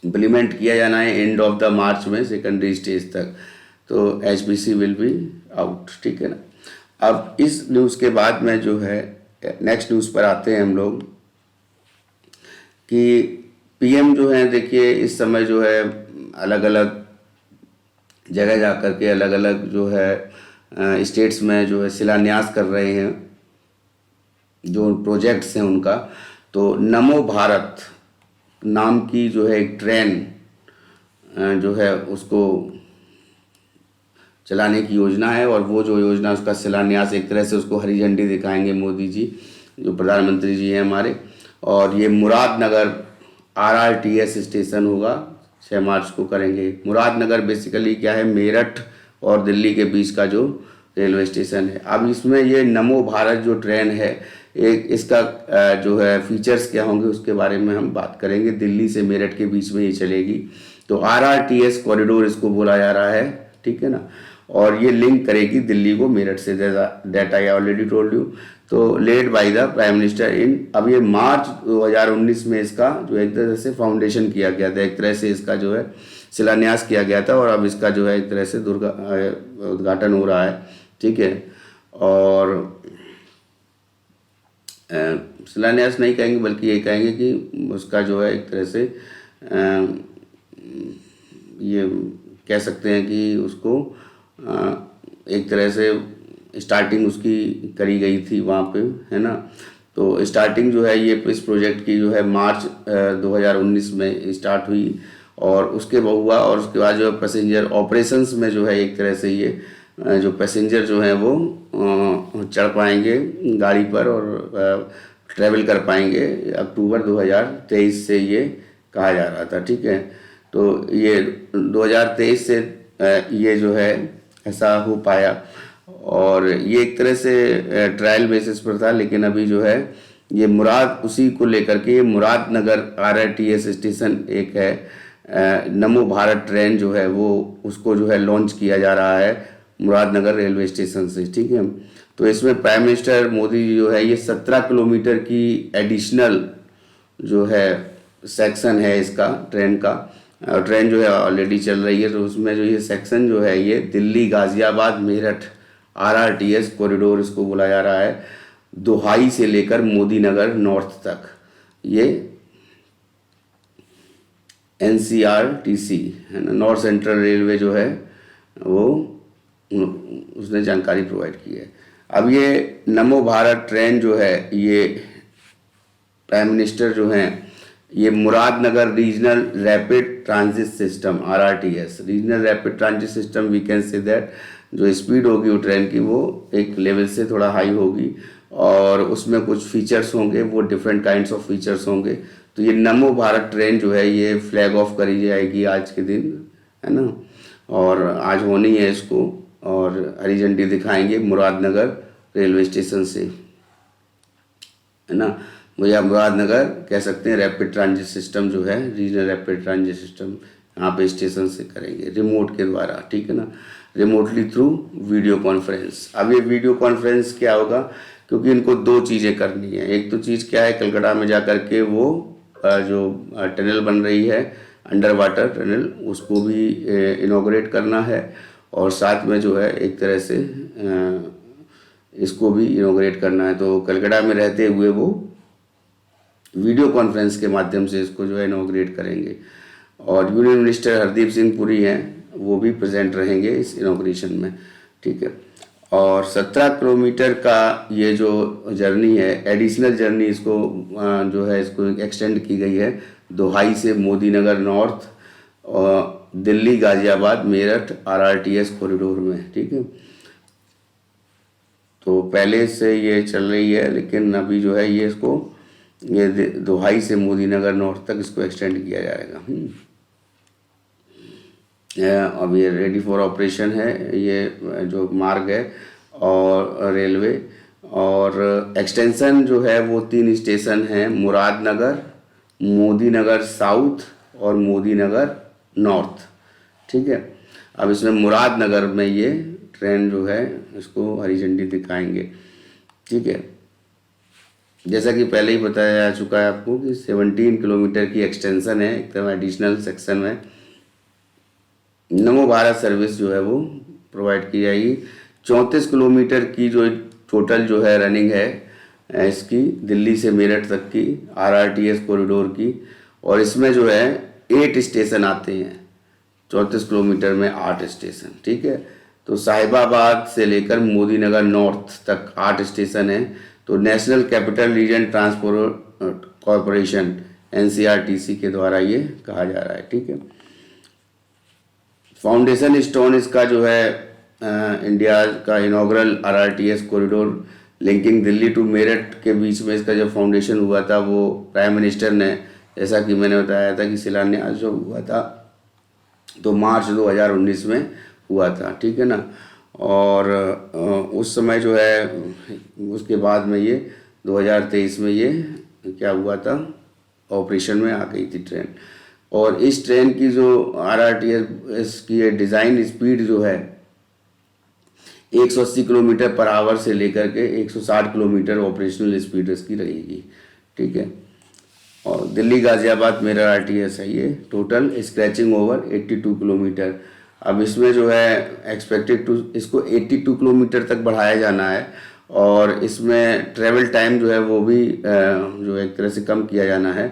इम्प्लीमेंट किया जाना है एंड ऑफ द मार्च में सेकेंडरी स्टेज तक। तो एचपीसी विल बी आउट, ठीक है ना। अब इस न्यूज़ के बाद में जो है नेक्स्ट न्यूज़ पर आते हैं हम लोग कि पीएम जो है देखिए इस समय जो है अलग अलग जगह जा कर के अलग अलग जो है स्टेट्स में जो है शिलान्यास कर रहे हैं जो प्रोजेक्ट्स हैं उनका, तो नमो भारत नाम की जो है एक ट्रेन जो है उसको चलाने की योजना है। और वो जो योजना, उसका शिलान्यास एक तरह से उसको हरी झंडी दिखाएंगे मोदी जी, जो प्रधानमंत्री जी हैं हमारे। और ये मुरादनगर RRTS स्टेशन होगा, 6 मार्च को करेंगे। मुरादनगर बेसिकली क्या है, मेरठ और दिल्ली के बीच का जो रेलवे स्टेशन है। अब इसमें ये नमो भारत जो ट्रेन है, एक इसका जो है फीचर्स क्या होंगे उसके बारे में हम बात करेंगे। दिल्ली से मेरठ के बीच में ये चलेगी, तो RRTS कॉरिडोर इसको बोला जा रहा है, ठीक है ना। और ये लिंक करेगी दिल्ली को मेरठ से, that I already told you. तो led by the prime minister in, अब ये मार्च 2019 में इसका जो एक तरह से फाउंडेशन किया गया था, एक तरह से इसका जो है शिलान्यास किया गया था, और अब इसका जो है एक तरह से उद्घाटन हो रहा है, ठीक है। और शिलान्यास नहीं कहेंगे, बल्कि ये कहेंगे कि उसका जो है एक तरह से ये कह सकते हैं कि उसको एक तरह से स्टार्टिंग उसकी करी गई थी वहाँ पे, है ना। तो स्टार्टिंग जो है ये इस प्रोजेक्ट की जो है मार्च 2019 में स्टार्ट हुई, और उसके हुआ, और उसके बाद जो है पैसेंजर ऑपरेशंस में जो है एक तरह से ये जो पैसेंजर जो हैं वो चढ़ पाएंगे गाड़ी पर और ट्रैवल कर पाएंगे। अक्टूबर 2023 से ये कहा जा रहा था, ठीक है। तो ये 2023 से ये जो है ऐसा हो पाया, और ये एक तरह से ट्रायल बेसिस पर था। लेकिन अभी जो है ये मुराद, उसी को लेकर के ये मुरादनगर RRTS स्टेशन एक है, नमो भारत ट्रेन जो है वो उसको जो है लॉन्च किया जा रहा है मुरादनगर रेलवे स्टेशन से, ठीक है। तो इसमें प्राइम मिनिस्टर मोदी जी जो है ये 17 किलोमीटर की एडिशनल जो है सेक्शन है इसका ट्रेन का, ट्रेन जो है ऑलरेडी चल रही है। तो उसमें जो ये सेक्शन जो है ये दिल्ली गाजियाबाद मेरठ RRTS कॉरिडोर इसको बोला जा रहा है, दोहाई से लेकर मोदी नगर नॉर्थ तक। ये NCRTC है ना, नॉर्थ सेंट्रल रेलवे जो है वो उसने जानकारी प्रोवाइड की है। अब ये नमो भारत ट्रेन जो है ये प्राइम मिनिस्टर जो हैं ये Muradnagar regional rapid transit system RRTS, regional rapid transit system, we can say that जो स्पीड होगी वो ट्रेन की वो एक लेवल से थोड़ा हाई होगी, और उसमें कुछ फीचर्स होंगे, वो डिफरेंट काइंड्स ऑफ फीचर्स होंगे। तो ये नमो भारत ट्रेन जो है ये फ्लैग ऑफ करी जाएगी आज के दिन, है ना, और आज होनी है इसको, और हरी झंडी दिखाएंगे मुरादनगर रेलवे स्टेशन से, है ना। या मुरादनगर कह सकते हैं रैपिड ट्रांजिट सिस्टम जो है, रीजनल रैपिड ट्रांजिट सिस्टम यहाँ पे स्टेशन से करेंगे रिमोट के द्वारा, ठीक है ना, रिमोटली थ्रू वीडियो कॉन्फ्रेंस। अब ये वीडियो कॉन्फ्रेंस क्या होगा, क्योंकि इनको 2 चीज़ें करनी है। एक तो चीज़ क्या है, कलकत्ता में जा कर के वो जो टनल बन रही है अंडर वाटर टनल, उसको भी इनॉग्रेट करना है, और साथ में जो है एक तरह से इसको भी इनॉग्रेट करना है। तो कलकत्ता में रहते हुए वो वीडियो कॉन्फ्रेंस के माध्यम से इसको जो है इनॉग्रेट करेंगे, और यूनियन मिनिस्टर हरदीप सिंह पुरी हैं वो भी प्रेजेंट रहेंगे इस इनॉग्रेशन में, ठीक है। और 17 किलोमीटर का ये जो जर्नी है, एडिशनल जर्नी इसको जो है इसको एक्सटेंड की गई है दोहाई से मोदी नगर नॉर्थ और दिल्ली गाजियाबाद मेरठ RRTS कॉरिडोर में, ठीक है। तो पहले से ये चल रही है, लेकिन अभी जो है ये इसको ये दोहाई से मोदी नगर नॉर्थ तक इसको एक्सटेंड किया जाएगा। अब ये रेडी फॉर ऑपरेशन है ये जो मार्ग है और रेलवे, और एक्सटेंशन जो है वो 3 स्टेशन हैं, मुरादनगर, मोदी नगर साउथ और मोदी नगर नॉर्थ, ठीक है। अब इसमें मुरादनगर में ये ट्रेन जो है इसको हरी झंडी दिखाएंगे, ठीक है। जैसा कि पहले ही बताया जा चुका है आपको कि 17 किलोमीटर की एक्सटेंशन है, एकदम एडिशनल सेक्शन में नमो भारत सर्विस जो है वो प्रोवाइड की जाएगी। 34 किलोमीटर की जो टोटल जो है रनिंग है इसकी दिल्ली से मेरठ तक की RRTS कॉरिडोर की, और इसमें जो है 8 स्टेशन आते हैं, 34 किलोमीटर में 8 स्टेशन, ठीक है। तो साहिबाबाद से लेकर मोदी नगर नॉर्थ तक 8 स्टेशन हैं। तो तो national capital region transport corporation NCRTC के द्वारा ये कहा जा रहा है, ठीक है। फाउंडेशन स्टोन इसका जो है इंडिया का inaugural RRTS corridor linking Delhi to Meerut के बीच में इसका जो फाउंडेशन हुआ था वो प्राइम मिनिस्टर ने, जैसा कि मैंने बताया था कि शिलान्यास जो हुआ था तो मार्च 2019 में हुआ था, ठीक है ना। और उस समय जो है उसके बाद में ये 2023 में ये क्या हुआ था, ऑपरेशन में आ गई थी ट्रेन। और इस ट्रेन की जो RRTS की डिज़ाइन स्पीड जो है 180 किलोमीटर पर आवर से लेकर के 160 किलोमीटर ऑपरेशनल स्पीड इसकी रहेगी, ठीक है। और दिल्ली गाज़ियाबाद मेरठ RTS है ये, टोटल स्क्रैचिंग ओवर 82 किलोमीटर। अब इसमें जो है एक्सपेक्टेड टू इसको 82 किलोमीटर तक बढ़ाया जाना है और इसमें ट्रैवल टाइम जो है वो भी जो एक तरह से कम किया जाना है,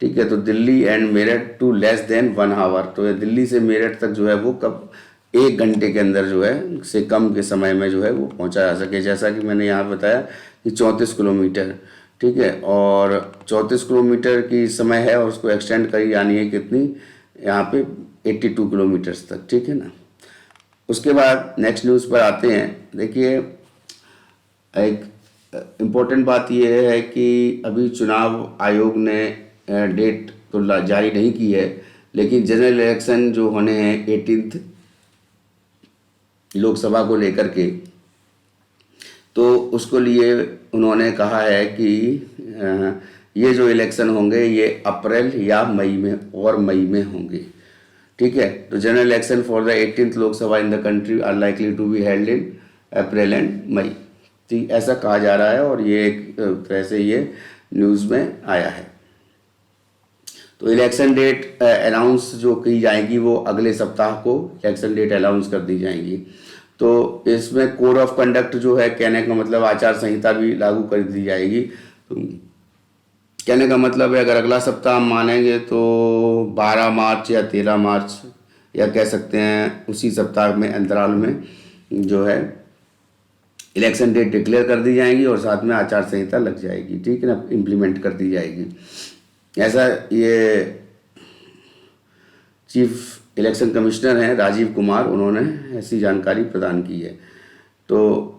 ठीक है। तो Delhi and Meerut to less than 1 hour, तो दिल्ली से मेरठ तक जो है वो कब 1 घंटे के अंदर जो है से कम के समय में जो है वो पहुंचा जा सके, जैसा कि मैंने यहाँ बताया कि 34 किलोमीटर, ठीक है। और 34 किलोमीटर की समय है और उसको एक्सटेंड करी जानी है कितनी, यहाँ पे 82 किलोमीटर्स तक, ठीक है ना। उसके बाद नेक्स्ट न्यूज़ पर आते हैं। देखिए एक इम्पोर्टेंट बात यह है कि अभी चुनाव आयोग ने डेट तो जारी नहीं की है, लेकिन जनरल इलेक्शन जो होने हैं 18 लोकसभा को लेकर के, तो उसको लिए उन्होंने कहा है कि ये जो इलेक्शन होंगे ये अप्रैल या मई में और मई में होंगे, ठीक है। तो general election for the 18th Lok Sabha in the country are likely to be held in April and May, ठीक ऐसा कहा जा रहा है और ये एक तरह से ये न्यूज़ में आया है। तो इलेक्शन डेट अनाउंस जो की जाएगी वो अगले सप्ताह को इलेक्शन डेट अनाउंस कर दी जाएंगी। तो इसमें कोड ऑफ कंडक्ट जो है, कहने का मतलब आचार संहिता भी लागू कर दी जाएगी। तो कहने का मतलब है अगर अगला सप्ताह हम मानेंगे तो 12 मार्च या 13 मार्च या कह सकते हैं उसी सप्ताह में अंतराल में जो है इलेक्शन डेट डिक्लेयर कर दी जाएंगी और साथ में आचार संहिता लग जाएगी, ठीक है ना, इम्प्लीमेंट कर दी जाएगी। ऐसा ये चीफ इलेक्शन कमिश्नर हैं राजीव कुमार, उन्होंने ऐसी जानकारी प्रदान की है। तो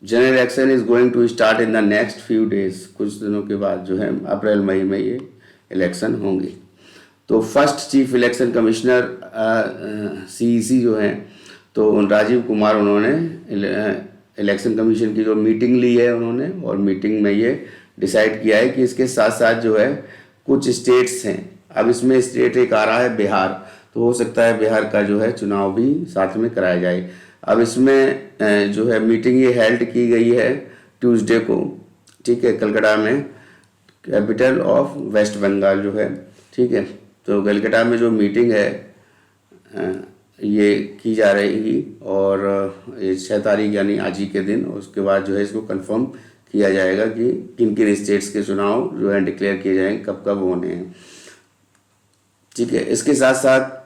general election is going to start in the next few days, कुछ दिनों के बाद जो है अप्रैल मई में ये इलेक्शन होंगे। तो first chief election commissioner CEC जो हैं तो राजीव कुमार, उन्होंने इलेक्शन कमीशन की जो मीटिंग ली है उन्होंने, और मीटिंग में ये डिसाइड किया है कि इसके साथ साथ जो है कुछ स्टेट्स हैं। अब इसमें स्टेट एक आ रहा है बिहार, तो हो सकता है बिहार का जो है चुनाव भी साथ में कराया जाए। अब इसमें जो है मीटिंग ये हेल्ड की गई है ट्यूसडे को, ठीक है, कलकत्ता में, कैपिटल ऑफ वेस्ट बंगाल जो है, ठीक है। तो कलकत्ता में जो मीटिंग है ये की जा रही और ये 6 तारीख यानी आज ही के दिन, उसके बाद जो है इसको कंफर्म किया जाएगा कि किन किन स्टेट्स के चुनाव जो है डिक्लेयर किए जाएंगे, कब कब होने हैं, ठीक है। इसके साथ साथ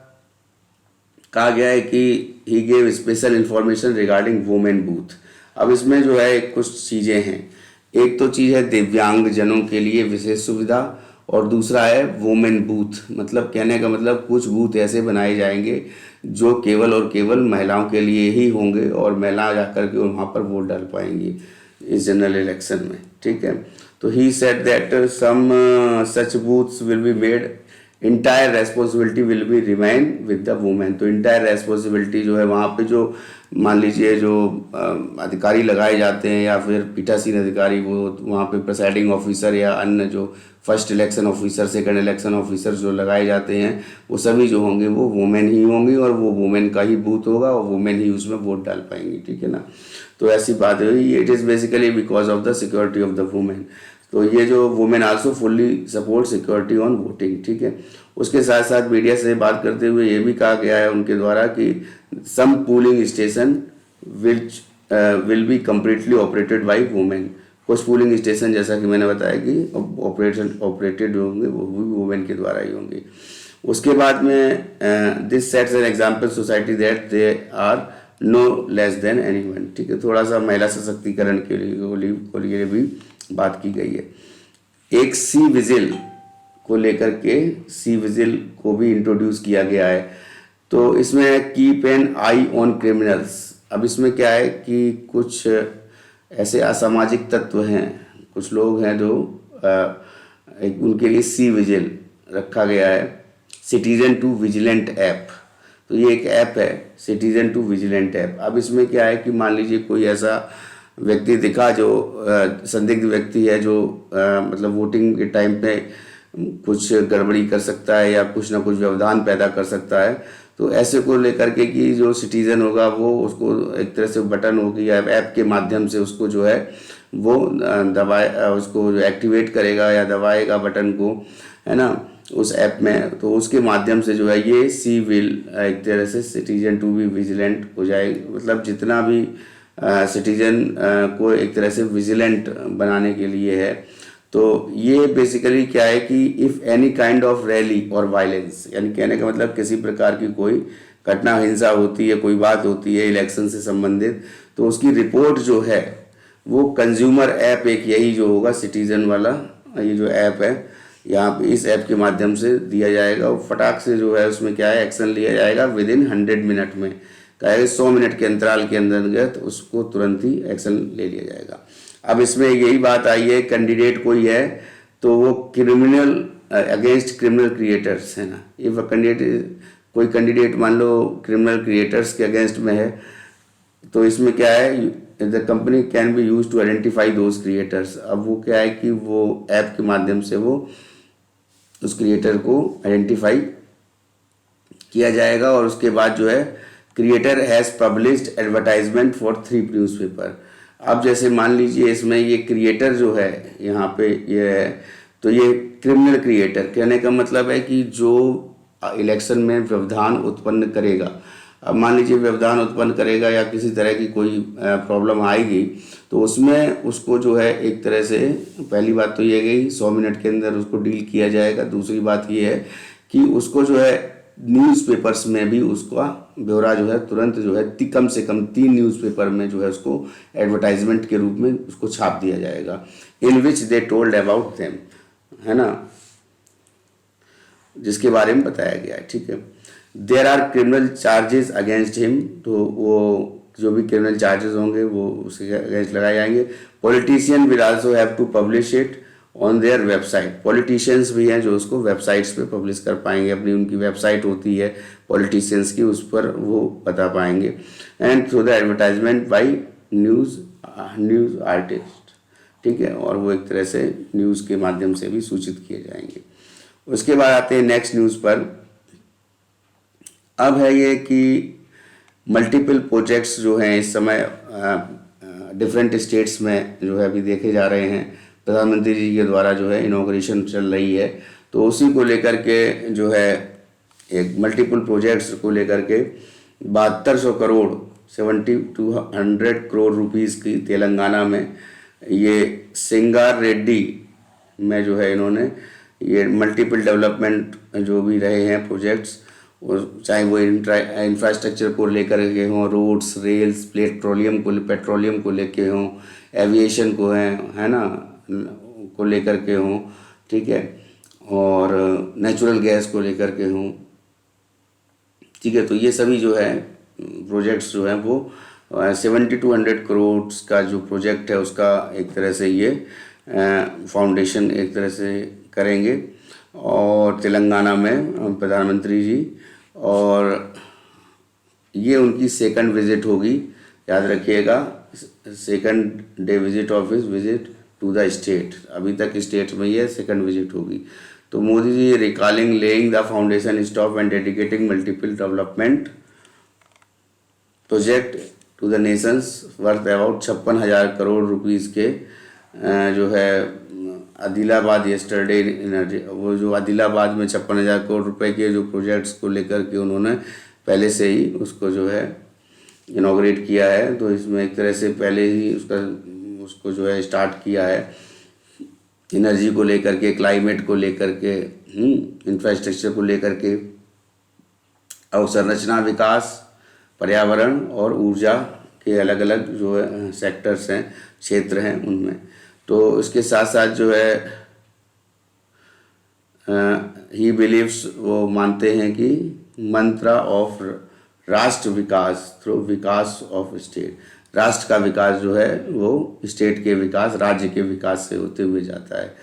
कहा गया है कि he gave special information regarding women booth. अब इसमें जो है कुछ चीज़ें हैं, एक तो चीज़ है दिव्यांग जनों के लिए विशेष सुविधा और दूसरा है वुमेन बूथ, मतलब कहने का मतलब कुछ बूथ ऐसे बनाए जाएंगे जो केवल और केवल महिलाओं के लिए ही होंगे और महिलाएं जाकर के वहाँ पर वोट डाल पाएंगी इस जनरल इलेक्शन में, ठीक है। तो he said that some such booths will be made, entire responsibility will be remain with the women. तो इंटायर रेस्पॉन्सिबिलिटी जो है वहाँ पे जो मान लीजिए जो अधिकारी लगाए जाते हैं या फिर पीठासीन अधिकारी, वो वहाँ पे प्रिसाइडिंग ऑफिसर या अन्य जो first election officer, second election officer जो लगाए जाते हैं, वो सभी जो होंगे वो वुमेन ही होंगी और वो वुमेन का ही बूथ होगा और वुमेन ही उसमें वोट डाल पाएंगी, ठीक है ना। तो ऐसी बात हुई, it is basically because of the security of the women. तो ये जो women also fully support security on voting, ठीक है। उसके साथ साथ मीडिया से बात करते हुए ये भी कहा गया है उनके द्वारा कि some polling station will be completely operated by women. कुछ पोलिंग स्टेशन जैसा कि मैंने बताया कि ऑपरेटेड होंगे वो भी वुमेन के द्वारा ही होंगे। उसके बाद में this sets an example society that they are no less than anyone. ठीक है, थोड़ा सा महिला सशक्तिकरण के लिए भी बात की गई है। एक सी विजिल को लेकर के सी विजिल को भी इंट्रोड्यूस किया गया है। तो इसमें keep an I on criminals. अब इसमें क्या है कि कुछ ऐसे असामाजिक तत्व हैं, कुछ लोग हैं जो एक उनके लिए सी विजिल रखा गया है, सिटीजन टू विजिलेंट ऐप। तो ये एक ऐप है, सिटीजन टू विजिलेंट ऐप। अब इसमें क्या है कि मान लीजिए कोई ऐसा व्यक्ति दिखा जो संदिग्ध व्यक्ति है, जो मतलब वोटिंग के टाइम पे कुछ गड़बड़ी कर सकता है या कुछ ना कुछ व्यवधान पैदा कर सकता है, तो ऐसे को लेकर के कि जो सिटीजन होगा वो उसको एक तरह से बटन होगी या ऐप के माध्यम से उसको जो है वो दबाए, उसको जो एक्टिवेट करेगा या दबाएगा बटन को, है ना, उस ऐप में। तो उसके माध्यम से जो है ये सी विल एक तरह से सिटीजन टू बी विजिलेंट हो जाएगी। मतलब जितना भी सिटीजन को एक तरह से विजिलेंट बनाने के लिए है। तो ये बेसिकली क्या है कि if any kind of rally और वायलेंस, यानी कहने का मतलब किसी प्रकार की कोई घटना, हिंसा होती है, कोई बात होती है इलेक्शन से संबंधित, तो उसकी रिपोर्ट जो है वो कंज्यूमर ऐप, एक यही जो होगा सिटीजन वाला ये जो ऐप है, यहाँ पे इस ऐप के माध्यम से दिया जाएगा। और फटाक से जो है उसमें क्या है एक्शन लिया जाएगा विद इन 100 मिनट में। क्या है 100 मिनट के अंतराल के अंतर्गत उसको तुरंत ही एक्शन ले लिया जाएगा। अब इसमें यही बात आई है, कैंडिडेट कोई है तो वो क्रिमिनल अगेंस्ट क्रिमिनल क्रिएटर्स है ना, इफ कोई कैंडिडेट मान लो क्रिमिनल क्रिएटर्स के अगेंस्ट में है, तो इसमें क्या है the company can be use to identify those creators. अब वो क्या है कि वो ऐप के माध्यम से वो उस क्रिएटर को आइडेंटिफाई किया जाएगा। और उसके बाद जो है creator has published advertisement for 3 newspaper. अब जैसे मान लीजिए इसमें ये क्रिएटर जो है यहाँ पे ये है, तो ये क्रिमिनल क्रिएटर, कहने का मतलब है कि जो इलेक्शन में व्यवधान उत्पन्न करेगा। अब मान लीजिए व्यवधान उत्पन्न करेगा या किसी तरह की कोई प्रॉब्लम आएगी, तो उसमें उसको जो है एक तरह से पहली बात तो ये गई 100 मिनट के अंदर उसको डील किया जाएगा। दूसरी बात ये है कि उसको जो है न्यूज़पेपर्स में भी उसका ब्यौरा जो है तुरंत जो है कम से कम 3 न्यूज़पेपर में जो है उसको एडवर्टाइजमेंट के रूप में उसको छाप दिया जाएगा, इन विच दे टोल्ड अबाउट देम, है ना, जिसके बारे में बताया गया है। ठीक है, there are criminal charges against him. तो वो जो भी क्रिमिनल चार्जेस होंगे वो उसके अगेंस्ट लगाए जाएंगे। Politician will also have to publish it on their website. Politicians भी हैं जो उसको वेबसाइट्स पे पब्लिश कर पाएंगे, अपनी उनकी वेबसाइट होती है पॉलिटिशियंस की, उस पर वो बता पाएंगे। And through the advertisement by news artist. ठीक है, और वो एक तरह से न्यूज़ के माध्यम से भी सूचित किए जाएंगे। उसके बाद आते हैं नेक्स्ट न्यूज़ पर। अब है ये कि मल्टीपल प्रोजेक्ट्स जो हैं इस समय डिफरेंट स्टेट्स में जो है अभी देखे जा रहे हैं। प्रधानमंत्री जी के द्वारा जो है इनॉग्रेशन चल रही है, तो उसी को लेकर के जो है एक मल्टीपल प्रोजेक्ट्स को लेकर के 7200 करोड़ 7200 करोड़ रुपीस की तेलंगाना में ये सिंगार रेड्डी में जो है इन्होंने ये मल्टीपल डेवलपमेंट जो भी रहे हैं प्रोजेक्ट्स, चाहे वो इंफ्रास्ट्रक्चर को लेकर के हों, रोड्स, रेल्स, पेट्रोलियम को लेके हों, एविएशन को है ना को लेकर के हों, ठीक है, और नेचुरल गैस को लेकर के हों। ठीक है, तो ये सभी जो है प्रोजेक्ट्स जो हैं वो 7200 करोड़ का जो प्रोजेक्ट है उसका एक तरह से ये फाउंडेशन एक तरह से करेंगे और तेलंगाना में प्रधानमंत्री जी, और ये उनकी सेकंड विजिट होगी, याद रखिएगा, second day visit of his visit to the state. अभी तक स्टेट में ये सेकंड विजिट होगी। तो Modi ji recalling laying the foundation stop and dedicating multiple development project to the nations worth about 56,000 crore rupees के जो है आदिलाबाद येस्टरडे एनर्जी, वो जो आदिलाबाद में 56,000 करोड़ रुपए के जो प्रोजेक्ट्स को लेकर के उन्होंने पहले से ही उसको जो है इनॉग्रेट किया है। तो इसमें एक तरह से पहले ही उसको जो है स्टार्ट किया है, एनर्जी को लेकर के, क्लाइमेट को लेकर के, इंफ्रास्ट्रक्चर को लेकर के, अवसंरचना विकास, पर्यावरण और ऊर्जा के अलग अलग जो है सेक्टर्स हैं, क्षेत्र हैं उनमें। तो इसके साथ साथ जो है ही बिलीव्स, वो मानते हैं कि मंत्रा ऑफ राष्ट्र विकास थ्रू विकास ऑफ स्टेट, राष्ट्र का विकास जो है वो स्टेट के विकास, राज्य के विकास से होते हुए जाता है।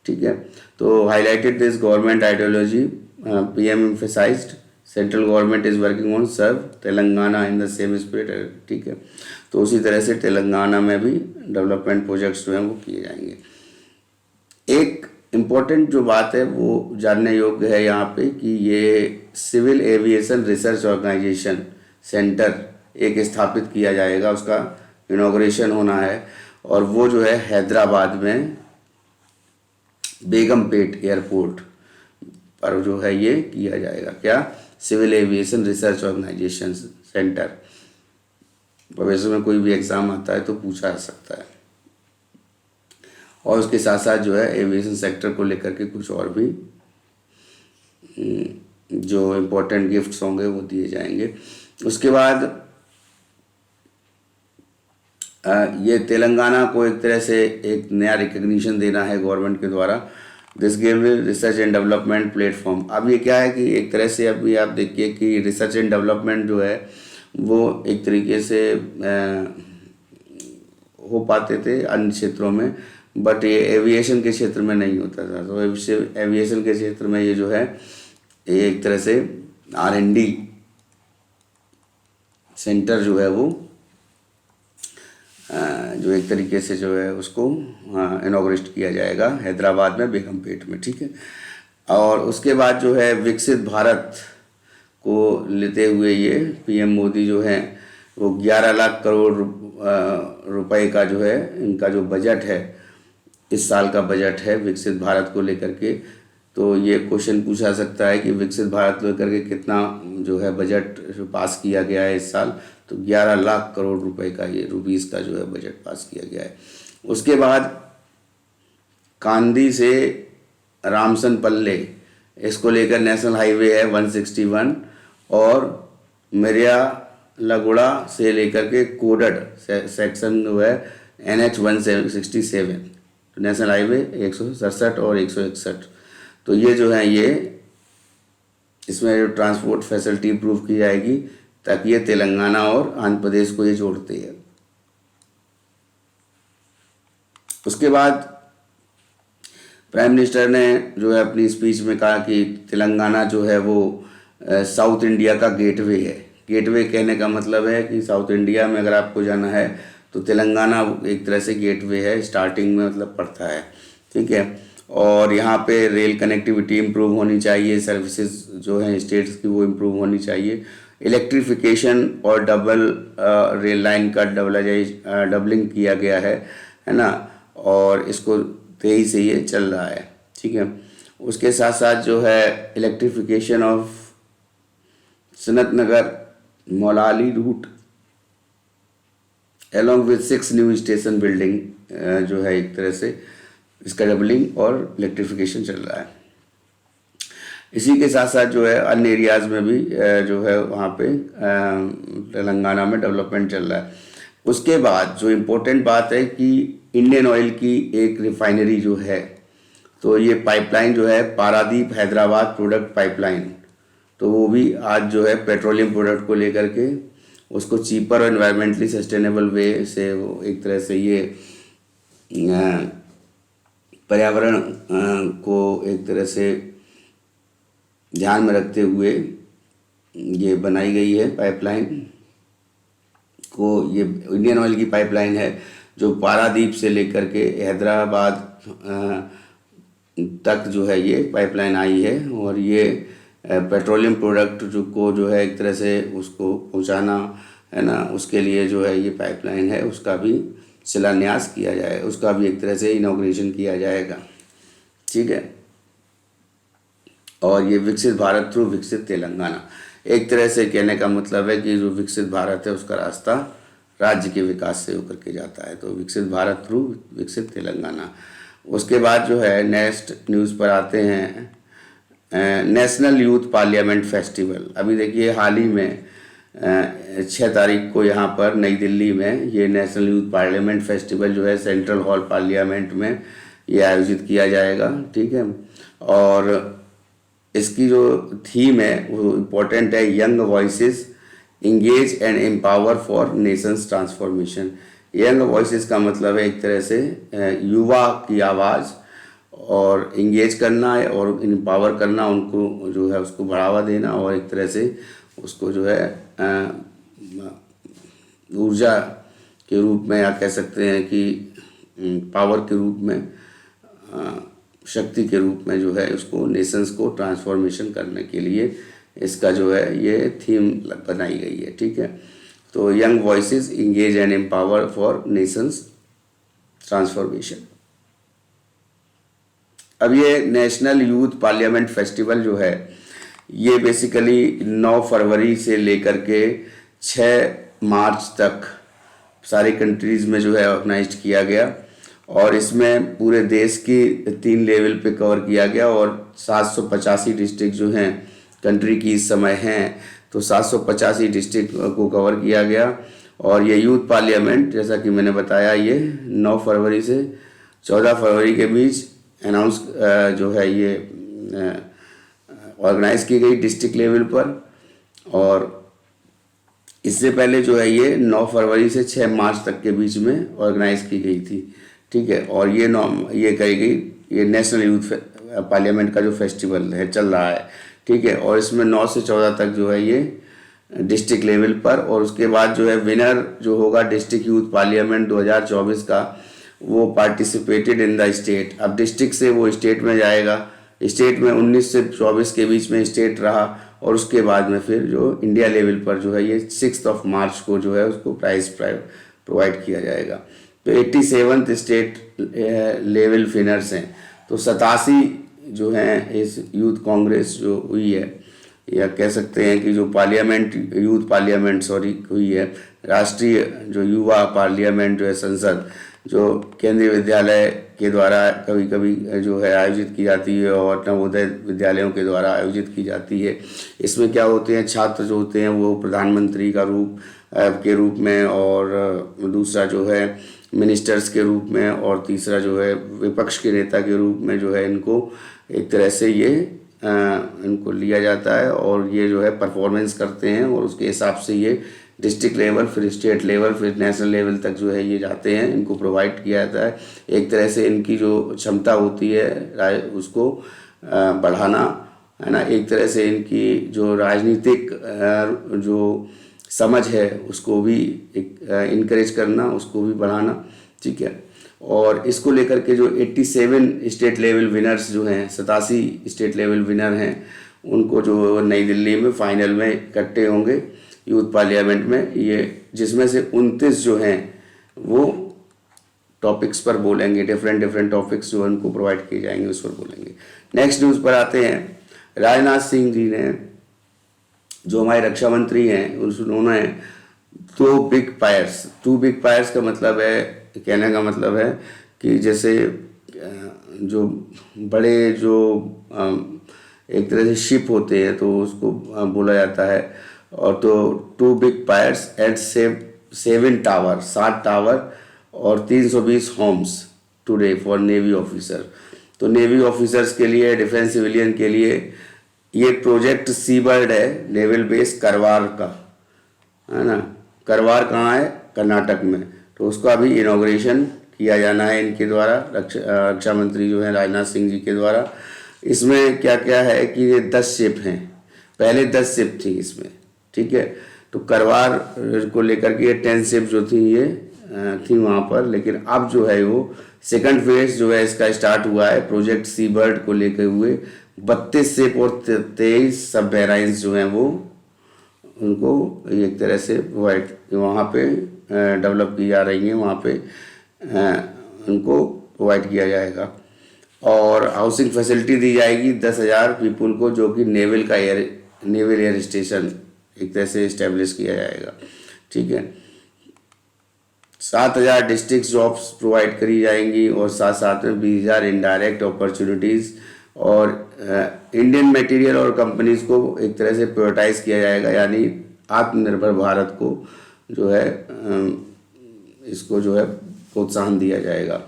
ठीक है, तो highlighted this government ideology, PM emphasised central government is working on serve Telangana in the same spirit. ठीक है, तो उसी तरह से तेलंगाना में भी डेवलपमेंट प्रोजेक्ट्स जो हैं वो किए जाएंगे। एक इम्पोर्टेंट जो बात है वो जानने योग्य है यहाँ पे कि ये civil aviation research organisation centre एक स्थापित किया जाएगा, उसका इनॉग्रेशन होना है, और वो जो है हैदराबाद में बेगमपेट एयरपोर्ट पर जो है ये किया जाएगा। क्या? Civil aviation research organisation centre. भविष्य में कोई भी एग्ज़ाम आता है तो पूछा जा सकता है। और उसके साथ साथ जो है एविएशन सेक्टर को लेकर के कुछ और भी जो इम्पोर्टेंट गिफ्ट्स होंगे वो दिए जाएंगे। उसके बाद ये तेलंगाना को एक तरह से एक नया रिकग्निशन देना है गवर्नमेंट के द्वारा। This give research and development platform. अब ये क्या है कि एक तरह से अभी आप देखिए कि रिसर्च एंड डेवलपमेंट जो है वो एक तरीके से हो पाते थे अन्य क्षेत्रों में, बट ये एविएशन के क्षेत्र में नहीं होता था। तो एविएशन के क्षेत्र में ये जो है ये एक तरह से R&D सेंटर जो है वो जो एक तरीके से जो है उसको इनॉग्रेट किया जाएगा हैदराबाद में बेगमपेट में। ठीक है, और उसके बाद जो है विकसित भारत को लेते हुए ये पीएम मोदी जो है वो 11 लाख करोड़ रुपए का जो है इनका जो बजट है, इस साल का बजट है विकसित भारत को लेकर के। तो ये क्वेश्चन पूछा सकता है कि विकसित भारत लेकर के कितना जो है बजट पास किया गया है इस साल, तो 11 लाख करोड़ रुपए का ये रुपीस का जो है बजट पास किया गया है। उसके बाद कांदी से रामसनपल्ले, इसको लेकर नेशनल हाईवे है 161, और मिरिया लगुड़ा से लेकर के कोडड सेक्शन जो है NH 167, तो नेशनल हाईवे 167 और 161। तो ये जो है ये इसमें जो ट्रांसपोर्ट फैसिलिटी इम्प्रूव की जाएगी ताकि ये तेलंगाना और आंध्र प्रदेश को ये जोड़ते हैं। उसके बाद प्राइम मिनिस्टर ने जो है अपनी स्पीच में कहा कि तेलंगाना जो है वो साउथ इंडिया का गेटवे है। गेटवे कहने का मतलब है कि साउथ इंडिया में अगर आपको जाना है तो तेलंगाना एक तरह से गेटवे है, स्टार्टिंग में मतलब पड़ता है। ठीक है, और यहाँ पे रेल कनेक्टिविटी इम्प्रूव होनी चाहिए, सर्विसेज जो हैं स्टेट्स की वो इम्प्रूव होनी चाहिए। इलेक्ट्रिफिकेशन और डबल रेल लाइन का डबलिंग किया गया है ना, और इसको तेजी से ये चल रहा है। ठीक है, उसके साथ साथ जो है electrification of Sanat Nagar Moula Ali route along with 6 new station building जो है एक तरह से इसका डबलिंग और इलेक्ट्रिफिकेशन चल रहा है। इसी के साथ साथ जो है अन्य एरियाज़ में भी जो है वहाँ पे तेलंगाना में डेवलपमेंट चल रहा है। उसके बाद जो इम्पोर्टेंट बात है कि इंडियन ऑयल की एक रिफाइनरी जो है, तो ये पाइपलाइन जो है पारादीप हैदराबाद प्रोडक्ट पाइपलाइन, तो वो भी आज जो है पेट्रोलियम प्रोडक्ट को लेकर के उसको चीपर और एनवायरमेंटली सस्टेनेबल वे से वो एक तरह से ये पर्यावरण को एक तरह से ध्यान में रखते हुए ये बनाई गई है पाइपलाइन को। ये इंडियन ऑयल की पाइपलाइन है जो पारादीप से लेकर के हैदराबाद तक जो है ये पाइपलाइन आई है, और ये पेट्रोलियम प्रोडक्ट जो है एक तरह से उसको पहुंचाना है ना, उसके लिए जो है ये पाइपलाइन है उसका भी शिलान्यास किया जाएगा, उसका भी एक तरह से इनॉग्रेशन किया जाएगा। ठीक है, और ये विकसित भारत थ्रू विकसित तेलंगाना, एक तरह से कहने का मतलब है कि जो विकसित भारत है उसका रास्ता राज्य के विकास से होकर के जाता है, तो विकसित भारत थ्रू विकसित तेलंगाना। उसके बाद जो है नेक्स्ट न्यूज़ पर आते हैं नेशनल यूथ पार्लियामेंट फेस्टिवल। अभी देखिए हाल ही में 6 तारीख को यहाँ पर नई दिल्ली में ये नेशनल यूथ पार्लियामेंट फेस्टिवल जो है सेंट्रल हॉल पार्लियामेंट में ये आयोजित किया जाएगा, ठीक है। और इसकी जो थीम है वो इम्पोर्टेंट है, young voices engage and empower for Nations transformation. Young voices का मतलब है एक तरह से युवा की आवाज़, और इंगेज करना है और एम्पावर करना, उनको जो है उसको बढ़ावा देना, और एक तरह से उसको जो है ऊर्जा के रूप में, या कह सकते हैं कि पावर के रूप में, शक्ति के रूप में जो है उसको नेशंस को ट्रांसफॉर्मेशन करने के लिए इसका जो है ये थीम बनाई गई है, ठीक है। तो young voices engage and empower for Nations transformation. अब ये नेशनल यूथ पार्लियामेंट फेस्टिवल जो है ये बेसिकली 9 फरवरी से लेकर के 6 मार्च तक सारी कंट्रीज़ में जो है ऑर्गेनाइज किया गया, और इसमें पूरे देश की 3 लेवल पे कवर किया गया, और 785 डिस्ट्रिक्ट जो हैं कंट्री की इस समय हैं, तो 785 डिस्ट्रिक्ट को कवर किया गया। और ये यूथ पार्लियामेंट जैसा कि मैंने बताया ये 9 फरवरी से 14 फरवरी के बीच अनाउंस जो है ये ऑर्गेनाइज की गई डिस्ट्रिक्ट लेवल पर, और इससे पहले जो है ये 9 फरवरी से 6 मार्च तक के बीच में ऑर्गेनाइज की गई थी, ठीक है। और ये कही गई, ये नेशनल यूथ पार्लियामेंट का जो फेस्टिवल है चल रहा है, ठीक है। और इसमें 9 से 14 तक जो है ये डिस्ट्रिक्ट लेवल पर, और उसके बाद जो है विनर जो होगा डिस्ट्रिक्ट यूथ पार्लियामेंट 2024 का, वो पार्टिसिपेटेड इन द स्टेट। अब डिस्ट्रिक्ट से वो स्टेट में जाएगा, स्टेट में 19 से 24 के बीच में स्टेट रहा, और उसके बाद में फिर जो इंडिया लेवल पर जो है ये 6 मार्च को जो है उसको प्राइज प्रोवाइड किया जाएगा। तो 87 स्टेट लेवल विनर्स हैं। तो 87 जो हैं इस यूथ कांग्रेस जो हुई है, या कह सकते हैं कि जो यूथ पार्लियामेंट हुई है, राष्ट्रीय जो युवा पार्लियामेंट जो है संसद, जो केंद्रीय विद्यालय के द्वारा कभी कभी जो है आयोजित की जाती है, और नवोदय विद्यालयों के द्वारा आयोजित की जाती है। इसमें क्या होते हैं, छात्र जो होते हैं वो प्रधानमंत्री के रूप में, और दूसरा जो है मिनिस्टर्स के रूप में, और तीसरा जो है विपक्ष के नेता के रूप में जो है इनको एक तरह से ये इनको लिया जाता है, और ये जो है परफॉर्मेंस करते हैं, और उसके हिसाब से ये डिस्ट्रिक्ट लेवल, फिर स्टेट लेवल, फिर नेशनल लेवल तक जो है ये जाते हैं, इनको प्रोवाइड किया जाता है। एक तरह से इनकी जो क्षमता होती है उसको बढ़ाना, है ना, एक तरह से इनकी जो राजनीतिक जो समझ है उसको भी इनकरेज करना, उसको भी बढ़ाना, ठीक है। और इसको लेकर के जो 87 स्टेट लेवल विनर्स जो हैं, 87 स्टेट लेवल विनर हैं, उनको जो नई दिल्ली में फाइनल में इकट्ठे होंगे यूथ पार्लियामेंट में, ये जिसमें से 29 जो हैं वो टॉपिक्स पर बोलेंगे, डिफरेंट टॉपिक्स जो उनको प्रोवाइड किए जाएंगे उस पर बोलेंगे। नेक्स्ट न्यूज़ पर आते हैं। राजनाथ सिंह जी ने, जो हमारे रक्षा मंत्री हैं, उन्होंने 2 बिग फायर्स का मतलब है, कहने का मतलब है कि जैसे जो बड़े जो एक तरह से शिप होते हैं तो उसको बोला जाता है, और तो 2 बिग फायर्स एट 7 टावर और 320 homes today for navy officer. तो नेवी ऑफिसर्स के लिए, डिफेंस सिविलियन के लिए ये प्रोजेक्ट सी बर्ड है, नेवल बेस करवार का, है ना। करवार कहाँ है, कर्नाटक में। तो उसका अभी इनॉग्रेशन किया जाना है इनके द्वारा, रक्षा मंत्री जो है राजनाथ सिंह जी के द्वारा। इसमें क्या क्या है कि ये 10 शिप हैं, पहले 10 शिप थी इसमें, ठीक है। तो करवार को लेकर के ये 10 शिप जो थी ये थी वहाँ पर, लेकिन अब जो है वो सेकंड फेज जो है इसका स्टार्ट हुआ है प्रोजेक्ट सी बर्ड को लेकर हुए। 32 शिप और 23 सबमरीन्स जो हैं वो उनको एक तरह से प्रोवाइड वहाँ पे डेवलप की जा रही हैं, वहाँ पे उनको प्रोवाइड किया जाएगा। और हाउसिंग फैसिलिटी दी जाएगी 10,000 पीपुल को, जो कि नेवल एयर स्टेशन एक तरह से इस्टेब्लिश किया जाएगा, ठीक है। 7,000 डिस्ट्रिक्ट जॉब्स प्रोवाइड करी जाएंगी, और साथ साथ में 20,000 इनडायरेक्ट अपॉर्चुनिटीज़, और इंडियन मटेरियल और कंपनीज़ को एक तरह से प्रायोरिटाइज किया जाएगा, यानी आत्मनिर्भर भारत को जो है इसको जो है प्रोत्साहन दिया जाएगा।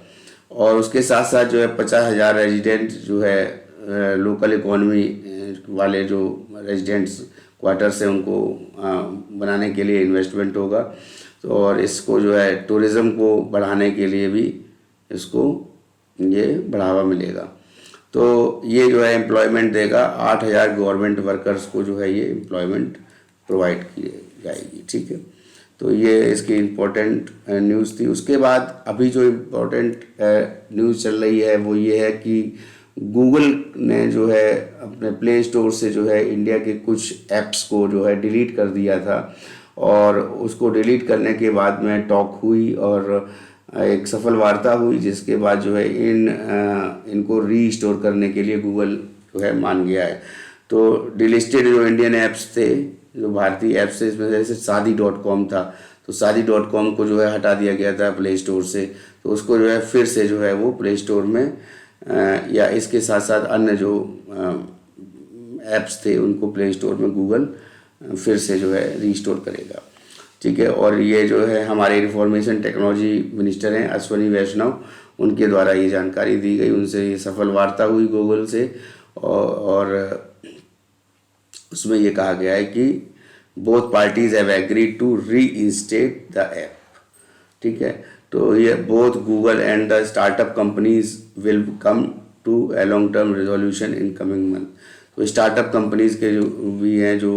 और उसके साथ साथ जो है 50,000 रेजिडेंट जो है लोकल इकोनॉमी वाले जो रेजिडेंट्स क्वार्टर्स हैं उनको बनाने के लिए इन्वेस्टमेंट होगा। तो और इसको जो है टूरिज़्म को बढ़ाने के लिए भी इसको ये बढ़ावा मिलेगा। तो ये जो है एम्प्लॉयमेंट देगा, 8,000 गवर्नमेंट वर्कर्स को जो है ये एम्प्लॉयमेंट प्रोवाइड की जाएगी। ठीक है, तो ये इसकी इम्पोर्टेंट न्यूज़ थी। उसके बाद अभी जो इम्पोर्टेंट न्यूज़ चल रही है वो ये है कि गूगल ने जो है अपने प्ले स्टोर से जो है इंडिया के कुछ ऐप्स को जो है डिलीट कर दिया था, और उसको डिलीट करने के बाद में टॉक हुई और एक सफल वार्ता हुई, जिसके बाद जो है इनको रीस्टोर करने के लिए गूगल जो है मान गया है। तो डिलिस्टेड जो इंडियन ऐप्स थे, जो भारतीय ऐप्स थे, इसमें जैसे शादी.com था, तो शादी.com को जो है हटा दिया गया था प्ले स्टोर से। तो उसको जो है फिर से जो है वो प्ले स्टोर में या इसके साथ साथ अन्य जो ऐप्स थे उनको प्ले स्टोर में गूगल फिर से जो है रीस्टोर करेगा। ठीक है, और ये जो है हमारे इंफॉर्मेशन टेक्नोलॉजी मिनिस्टर हैं अश्विनी वैष्णव, उनके द्वारा ये जानकारी दी गई, उनसे ये सफल वार्ता हुई गूगल से, और उसमें ये कहा गया है कि both parties have agreed to reinstate the app. ठीक है, तो ये both Google and the startup companies will come to a long term resolution in coming month. तो स्टार्टअप कंपनीज के जो भी हैं जो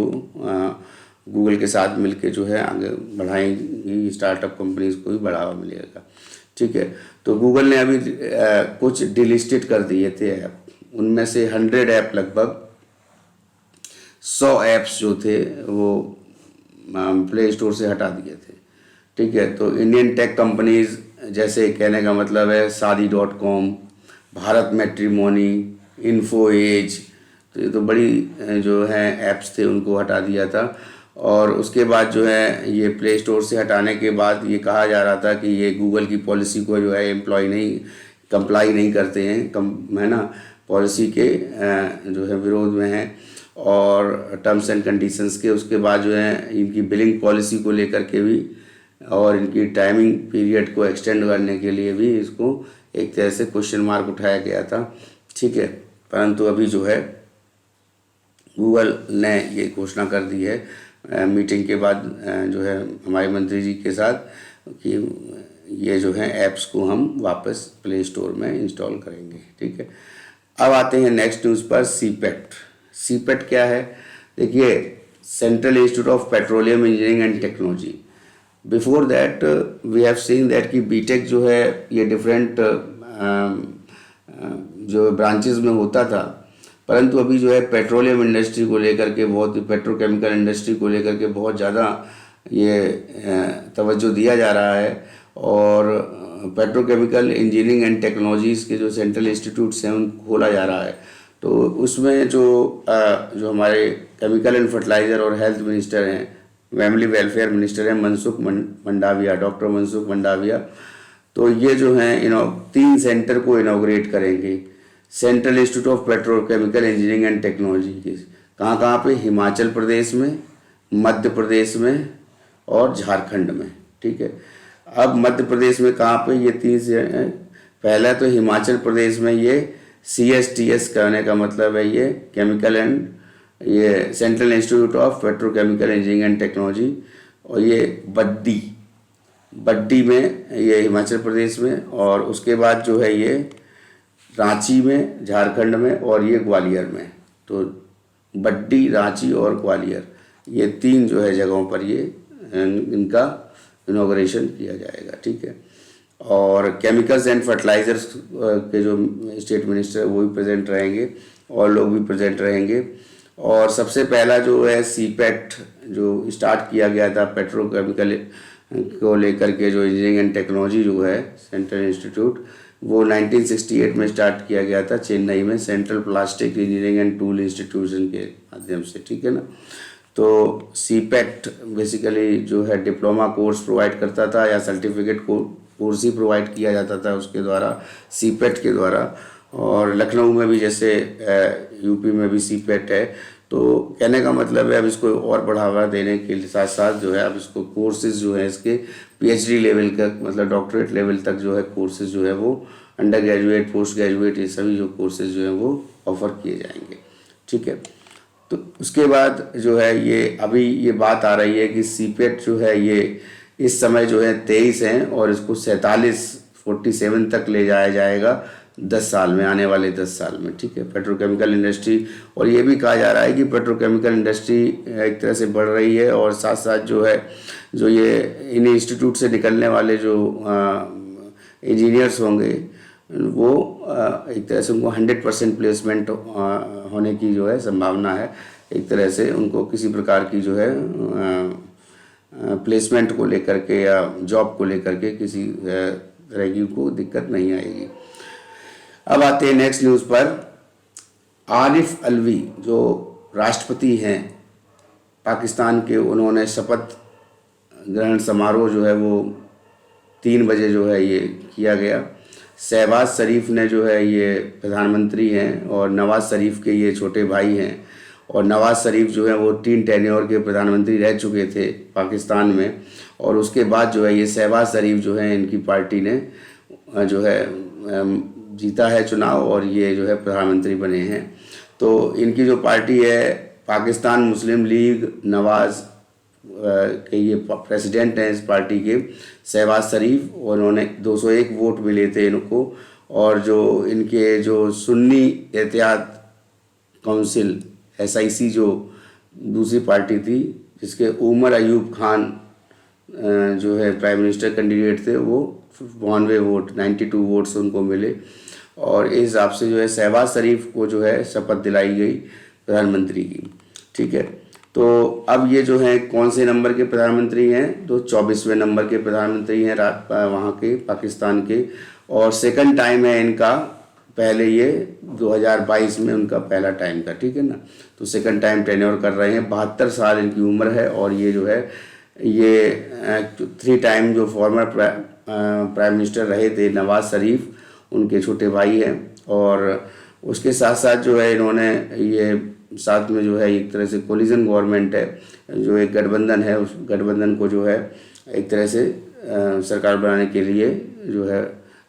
गूगल के साथ मिलके जो है आगे बढ़ाएंगी, स्टार्टअप कंपनीज को भी बढ़ावा मिलेगा। ठीक है, तो गूगल ने अभी कुछ डिलिस्टेड कर दिए थे ऐप, उनमें से 100 ऐप, लगभग 100 ऐप्स जो थे वो प्ले स्टोर से हटा दिए थे। ठीक है, तो इंडियन टेक कंपनीज, जैसे कहने का मतलब है शादी.com, भारत मैट्रिमोनी, इन्फो एज, तो ये तो बड़ी जो है ऐप्स थे उनको हटा दिया था। और उसके बाद जो है ये प्ले स्टोर से हटाने के बाद ये कहा जा रहा था कि ये गूगल की पॉलिसी को जो है कंप्लाई नहीं करते हैं, है ना, पॉलिसी के जो है विरोध में है, और टर्म्स एंड कंडीशंस के। उसके बाद जो है इनकी बिलिंग पॉलिसी को लेकर के भी और इनकी टाइमिंग पीरियड को एक्सटेंड करने के लिए भी इसको एक तरह से क्वेश्चन मार्क उठाया गया था। ठीक है, परंतु अभी जो है गूगल ने ये घोषणा कर दी है मीटिंग के बाद जो है हमारे मंत्री जी के साथ कि ये जो है ऐप्स को हम वापस प्ले स्टोर में इंस्टॉल करेंगे। ठीक है, अब आते हैं नेक्स्ट न्यूज़ पर, सीपेट क्या है? देखिए, central institute of petroleum engineering and technology. Before that we have seen that कि बीटेक जो है ये डिफरेंट जो ब्रांचेस में होता था, परंतु अभी जो है पेट्रोलियम इंडस्ट्री को लेकर के पेट्रोकेमिकल इंडस्ट्री को लेकर के बहुत ज़्यादा ये तवज्जो दिया जा रहा है, और पेट्रोकेमिकल इंजीनियरिंग एंड टेक्नोलॉजीज़ के जो सेंट्रल इंस्टीट्यूट्स हैं उनको खोला जा रहा है। तो उसमें जो हमारे केमिकल एंड फर्टिलाइज़र और हेल्थ मिनिस्टर हैं, फैमिली वेलफेयर मिनिस्टर हैं डॉक्टर मनसुख मंडाविया, तो ये जो हैं 3 सेंटर को इनॉग्रेट करेंगे। Central institute of petrochemical engineering and technology के कहाँ पे? हिमाचल प्रदेश में, मध्य प्रदेश में और झारखंड में। ठीक है, अब मध्य प्रदेश में कहाँ पे? ये 3 से पहला तो हिमाचल प्रदेश में ये CSTS कहने का मतलब है ये केमिकल एंड ये central institute of petrochemical engineering and technology, और ये बड्डी में ये हिमाचल प्रदेश में, और उसके बाद जो है ये रांची में झारखंड में, और ये ग्वालियर में। तो बड्डी, रांची और ग्वालियर, ये 3 जो है जगहों पर ये इनका इनॉग्रेशन किया जाएगा। ठीक है, और केमिकल्स एंड फर्टिलाइजर्स के जो स्टेट मिनिस्टर वो भी प्रेजेंट रहेंगे और लोग भी प्रेजेंट रहेंगे। और सबसे पहला जो है सीपेट जो स्टार्ट किया गया था पेट्रोकेमिकल को लेकर के, जो इंजीनियरिंग एंड टेक्नोलॉजी जो है सेंट्रल इंस्टीट्यूट, वो 1968 में स्टार्ट किया गया था चेन्नई में, central plastic engineering and tool institution के माध्यम से। ठीक है ना, तो सीपेट बेसिकली जो है डिप्लोमा कोर्स प्रोवाइड करता था या सर्टिफिकेट कोर्स ही प्रोवाइड किया जाता था उसके द्वारा, सीपेट के द्वारा। और लखनऊ में भी, जैसे यूपी में भी सीपेट है, तो कहने का मतलब है अब इसको और बढ़ावा देने के साथ साथ जो है अब इसको कोर्सेज जो है इसके पीएचडी लेवल का मतलब डॉक्टरेट लेवल तक जो है कोर्सेज जो है वो अंडर ग्रेजुएट पोस्ट ग्रेजुएट ये सभी जो कोर्सेज जो हैं वो ऑफ़र किए जाएंगे। ठीक है, तो उसके बाद जो है ये अभी ये बात आ रही है कि सीपेट जो है ये इस समय जो है 23 हैं और इसको 47 तक ले जाया जाएगा 10 साल में, आने वाले 10 साल में। ठीक है, पेट्रोकेमिकल इंडस्ट्री, और ये भी कहा जा रहा है कि पेट्रोकेमिकल इंडस्ट्री एक तरह से बढ़ रही है और साथ साथ जो है जो ये इन इंस्टीट्यूट से निकलने वाले जो इंजीनियर्स होंगे वो एक तरह से उनको 100% प्लेसमेंट होने की जो है संभावना है। एक तरह से उनको किसी प्रकार की जो है प्लेसमेंट को लेकर के या जॉब को लेकर के किसी तरह की उनको दिक्कत नहीं आएगी। अब आते हैं नेक्स्ट न्यूज़ पर। आरिफ अलवी जो राष्ट्रपति हैं पाकिस्तान के, उन्होंने शपथ ग्रहण समारोह जो है वो 3 बजे जो है ये किया गया। शहबाज शरीफ ने जो है ये प्रधानमंत्री हैं और नवाज़ शरीफ के ये छोटे भाई हैं, और नवाज़ शरीफ जो है वो 3 टेन्योर के प्रधानमंत्री रह चुके थे पाकिस्तान में, और उसके बाद जो है ये शहबाज शरीफ जो है इनकी पार्टी ने जो है जीता है चुनाव और ये जो है प्रधानमंत्री बने हैं। तो इनकी जो पार्टी है पाकिस्तान मुस्लिम लीग, नवाज़ के ये प्रेसिडेंट हैं इस पार्टी के शहबाज शरीफ, और उन्होंने 201 वोट मिले थे इनको। और जो इनके जो सुन्नी एहतियात काउंसिल SIC जो दूसरी पार्टी थी जिसके उमर अयूब खान जो है प्राइम मिनिस्टर कैंडिडेट थे, वो 92 वोट 92 वोट्स उनको मिले, और इस हिसाब से जो है शहबाज शरीफ को जो है शपथ दिलाई गई प्रधानमंत्री की। ठीक है, तो अब ये जो है कौन से नंबर के प्रधानमंत्री हैं, तो 24वें नंबर के प्रधानमंत्री हैं वहाँ के पाकिस्तान के, और सेकंड टाइम है इनका। पहले ये 2022 में उनका पहला टाइम था। ठीक है ना, तो सेकंड टाइम टेन्योर कर रहे हैं। 72 साल इनकी उम्र है, और ये जो है ये 3 टाइम जो फॉर्मर प्राइम मिनिस्टर रहे थे नवाज़ शरीफ, उनके छोटे भाई हैं। और उसके साथ साथ जो है इन्होंने ये साथ में जो है एक तरह से कोलिजन गवर्नमेंट है, जो एक गठबंधन है, उस गठबंधन को जो है एक तरह से सरकार बनाने के लिए जो है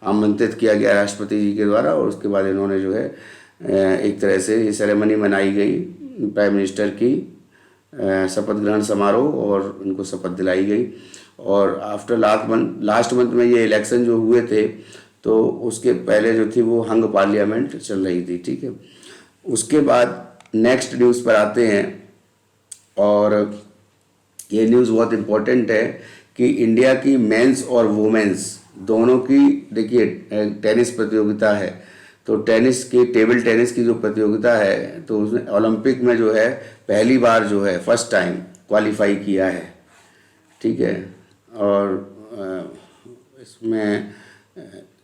आमंत्रित किया गया राष्ट्रपति जी के द्वारा, और उसके बाद इन्होंने जो है एक तरह से ये सेरेमनी मनाई गई प्राइम मिनिस्टर की शपथ ग्रहण समारोह, और उनको शपथ दिलाई गई। और आफ्टर लास्ट मंथ में ये इलेक्शन जो हुए थे, तो उसके पहले जो थी वो हंग पार्लियामेंट चल रही थी। ठीक है, उसके बाद नेक्स्ट न्यूज़ पर आते हैं, और ये न्यूज़ बहुत इम्पोर्टेंट है कि इंडिया की मेंस और वुमेन्स दोनों की, देखिए टेनिस प्रतियोगिता है, तो टेनिस की टेबल टेनिस की जो प्रतियोगिता है, तो उसमें ओलंपिक में जो है पहली बार जो है फर्स्ट टाइम क्वालिफाई किया है। ठीक है, और इसमें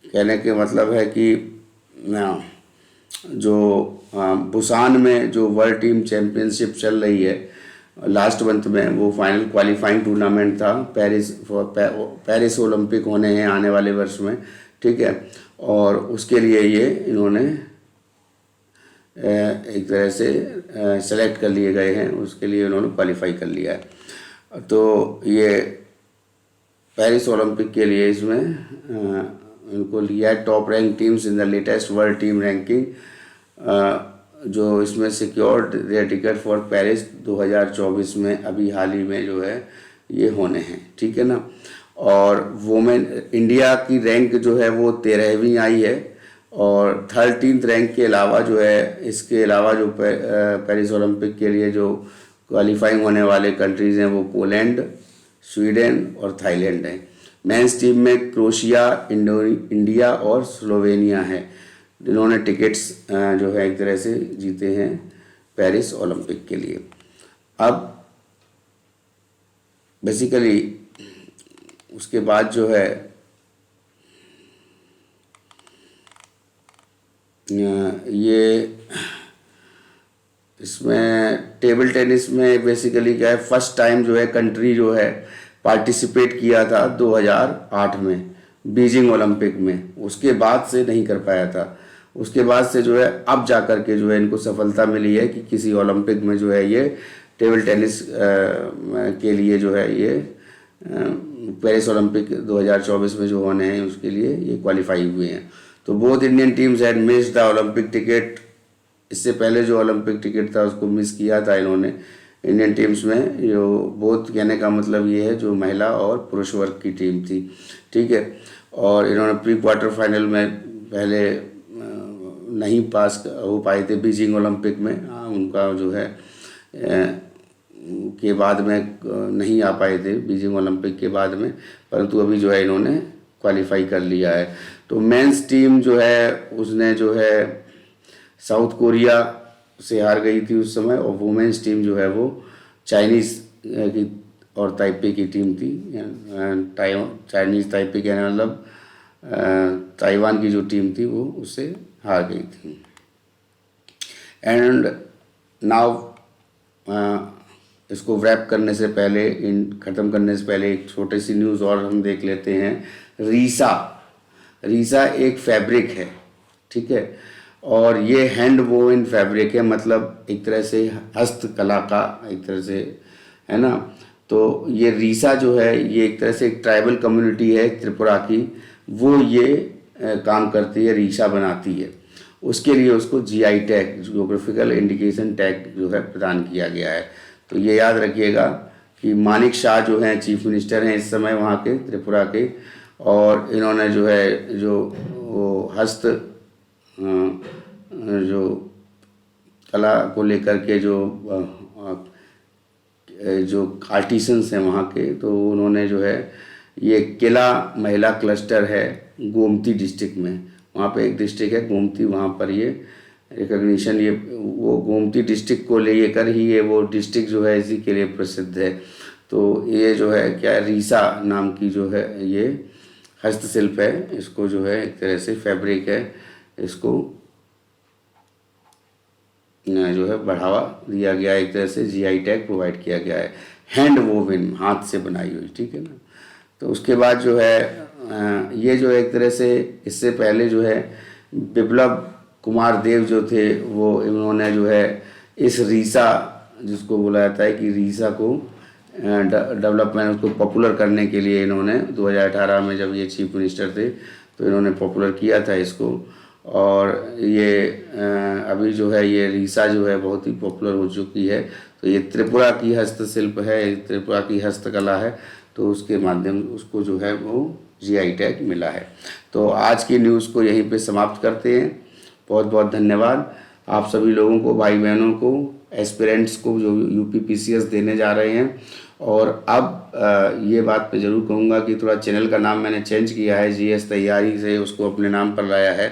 कहने के मतलब है कि जो बुसान में जो वर्ल्ड टीम चैम्पियनशिप चल रही है लास्ट मंथ में, वो फाइनल क्वालिफाइंग टूर्नामेंट था। पेरिस ओलंपिक होने हैं आने वाले वर्ष में। ठीक है, और उसके लिए ये इन्होंने एक तरह से सेलेक्ट कर लिए गए हैं, उसके लिए उन्होंने क्वालिफाई कर लिया है। तो ये पेरिस ओलंपिक के लिए इसमें इनको लिया है top rank teams in the latest world team ranking, जो इसमें secured their ticket for Paris 2024 में अभी हाल ही में जो है ये होने हैं। ठीक है ना, और वोमेन इंडिया की रैंक जो है वो 13वीं आई है, और 13th रैंक के अलावा जो है इसके अलावा जो पेरिस ओलंपिक के लिए जो क्वालिफाइंग होने वाले कंट्रीज़ हैं वो पोलैंड, स्वीडन और थाईलैंड हैं। मेंस टीम में क्रोशिया, इंडिया और स्लोवेनिया है, जिन्होंने टिकट्स जो है एक तरह से जीते हैं पेरिस ओलंपिक के लिए। अब बेसिकली उसके बाद जो है ये इसमें टेबल टेनिस में बेसिकली क्या है, फर्स्ट टाइम जो है कंट्री जो है पार्टिसिपेट किया था 2008 में बीजिंग ओलंपिक में, उसके बाद से नहीं कर पाया था। उसके बाद से जो है अब जा कर के जो है इनको सफलता मिली है कि किसी ओलंपिक में जो है ये टेबल टेनिस के लिए जो है ये पेरिस ओलंपिक 2024 में जो होने हैं उसके लिए ये क्वालिफाई हुए हैं। तो both Indian teams had missed the Olympic ticket. इससे पहले जो ओलंपिक टिकट था उसको मिस किया था इन्होंने इंडियन टीम्स में। जो बोथ कहने का मतलब ये है जो महिला और पुरुष वर्ग की टीम थी, ठीक है। और इन्होंने प्री क्वार्टर फाइनल में पहले नहीं पास हो पाए थे बीजिंग ओलंपिक में। उनका जो है के बाद में नहीं आ पाए थे बीजिंग ओलंपिक के बाद में, परंतु अभी जो है इन्होंने क्वालिफाई कर लिया है। तो मेंस टीम जो है उसने जो है साउथ कोरिया से हार गई थी उस समय, और वुमेन्स टीम जो है वो चाइनीज़ की और ताइपे की टीम थी। चाइनीज़ ताइपे कहने मतलब ताइवान की जो टीम थी वो उससे हार गई थी। एंड नाउ इसको रैप करने से पहले ख़त्म करने से पहले एक छोटी सी न्यूज़ और हम देख लेते हैं। रीसा एक फैब्रिक है, ठीक है, और ये हैंड वोवन फैब्रिक है, मतलब एक तरह से हस्तकला का एक तरह से है ना। तो ये रीसा जो है ये एक तरह से एक ट्राइबल कम्युनिटी है त्रिपुरा की, वो ये काम करती है, रीसा बनाती है। उसके लिए उसको GI tag, geographical indication tag जो है प्रदान किया गया है। तो ये याद रखिएगा कि मानिक शाह जो हैं चीफ मिनिस्टर हैं इस समय वहाँ के त्रिपुरा के, और इन्होंने जो है जो वो जो कला को लेकर के जो आर्टिसंस हैं वहाँ के, तो उन्होंने जो है ये किला महिला क्लस्टर है गोमती डिस्ट्रिक्ट में, वहाँ पे एक डिस्ट्रिक्ट है गोमती, वहाँ पर ये रिकग्निशन, ये वो गोमती डिस्ट्रिक्ट को लेकर ही ये वो डिस्ट्रिक्ट जो है इसी के लिए प्रसिद्ध है। तो ये जो है क्या रीसा नाम की जो है ये हस्तशिल्प है, इसको जो है एक तरह से फैब्रिक है, इसको जो है बढ़ावा दिया गया है, एक तरह से जीआई टैग प्रोवाइड किया गया है। हैंड वोवन, हाथ से बनाई हुई, ठीक है ना। तो उसके बाद जो है ये जो एक तरह से इससे पहले जो है बिप्लब कुमार देव जो थे वो इन्होंने जो है इस रीसा जिसको बोला जाता है कि रीसा को डेवलपमेंट उसको पॉपुलर करने के लिए इन्होंने 2018 में जब ये चीफ मिनिस्टर थे तो इन्होंने पॉपुलर किया था इसको। और ये अभी जो है ये रीसा जो है बहुत ही पॉपुलर हो चुकी है। तो ये त्रिपुरा की हस्तशिल्प है, त्रिपुरा की हस्तकला है, तो उसके माध्यम उसको जो है वो जीआई टैग मिला है। तो आज की न्यूज़ को यहीं पे समाप्त करते हैं। बहुत बहुत धन्यवाद आप सभी लोगों को, भाई बहनों को, एस्पिरेंट्स को जो यूपीपीसीएस देने जा रहे हैं। और अब ये बात मैं ज़रूर कहूँगा कि थोड़ा चैनल का नाम मैंने चेंज किया है, जीएस तैयारी से उसको अपने नाम पर लाया है,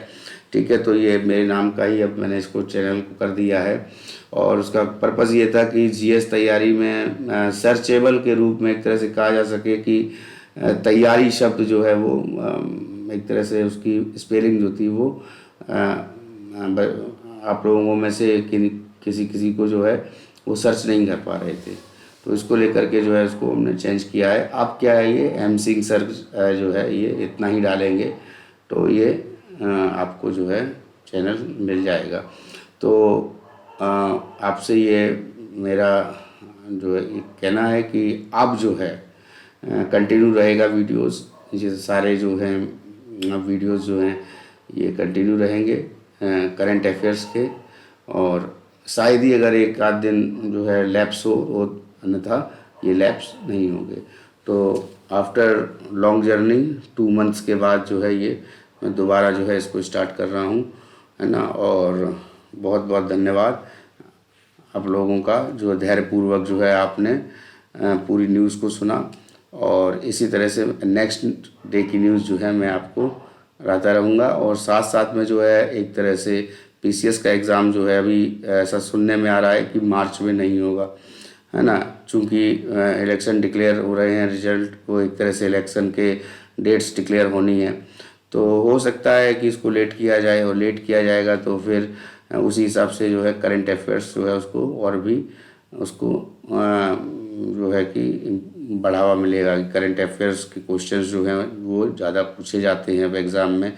ठीक है। तो ये मेरे नाम का ही अब मैंने इसको चैनल को कर दिया है, और उसका पर्पज़ ये था कि जीएस तैयारी में सर्चेबल के रूप में एक तरह से कहा जा सके कि तैयारी शब्द जो है वो एक तरह से उसकी स्पेलिंग जो थी वो आप लोगों में से किसी को जो है वो सर्च नहीं कर पा रहे थे, तो इसको लेकर के जो है उसको हमने चेंज किया है। अब क्या है ये एम सिंह सर जो है ये इतना ही डालेंगे तो ये आपको जो है चैनल मिल जाएगा। तो आपसे ये मेरा जो है कहना है कि अब जो है कंटिन्यू रहेगा वीडियोस, जैसे सारे जो हैं वीडियोस जो हैं ये कंटिन्यू रहेंगे करंट अफेयर्स के, और शायद ही अगर एक आध दिन जो है लैप्स हो, अन्यथा ये लैप्स नहीं होंगे। तो आफ्टर लॉन्ग जर्नी 2 मंथ्स के बाद जो है ये मैं दोबारा जो है इसको स्टार्ट कर रहा हूँ, है ना। और बहुत बहुत धन्यवाद आप लोगों का जो धैर्यपूर्वक जो है आपने पूरी न्यूज़ को सुना, और इसी तरह से नेक्स्ट डे की न्यूज़ जो है मैं आपको लाता रहूँगा। और साथ साथ में जो है एक तरह से पीसीएस का एग्ज़ाम जो है अभी ऐसा सुनने में आ रहा है कि मार्च में नहीं होगा, है ना, चूँकि इलेक्शन डिक्लेयर हो रहे हैं, रिजल्ट को एक तरह से इलेक्शन के डेट्स डिक्लेयर होनी है, तो हो सकता है कि इसको लेट किया जाए, और लेट किया जाएगा तो फिर उसी हिसाब से जो है करंट अफेयर्स जो है उसको और भी उसको जो है कि बढ़ावा मिलेगा। करंट अफेयर्स के क्वेश्चंस जो हैं वो ज़्यादा पूछे जाते हैं अब एग्ज़ाम में,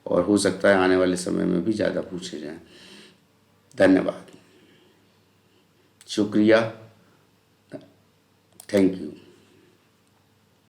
और हो सकता है आने वाले समय में भी ज़्यादा पूछे जाएं। धन्यवाद, शुक्रिया, थैंक यू।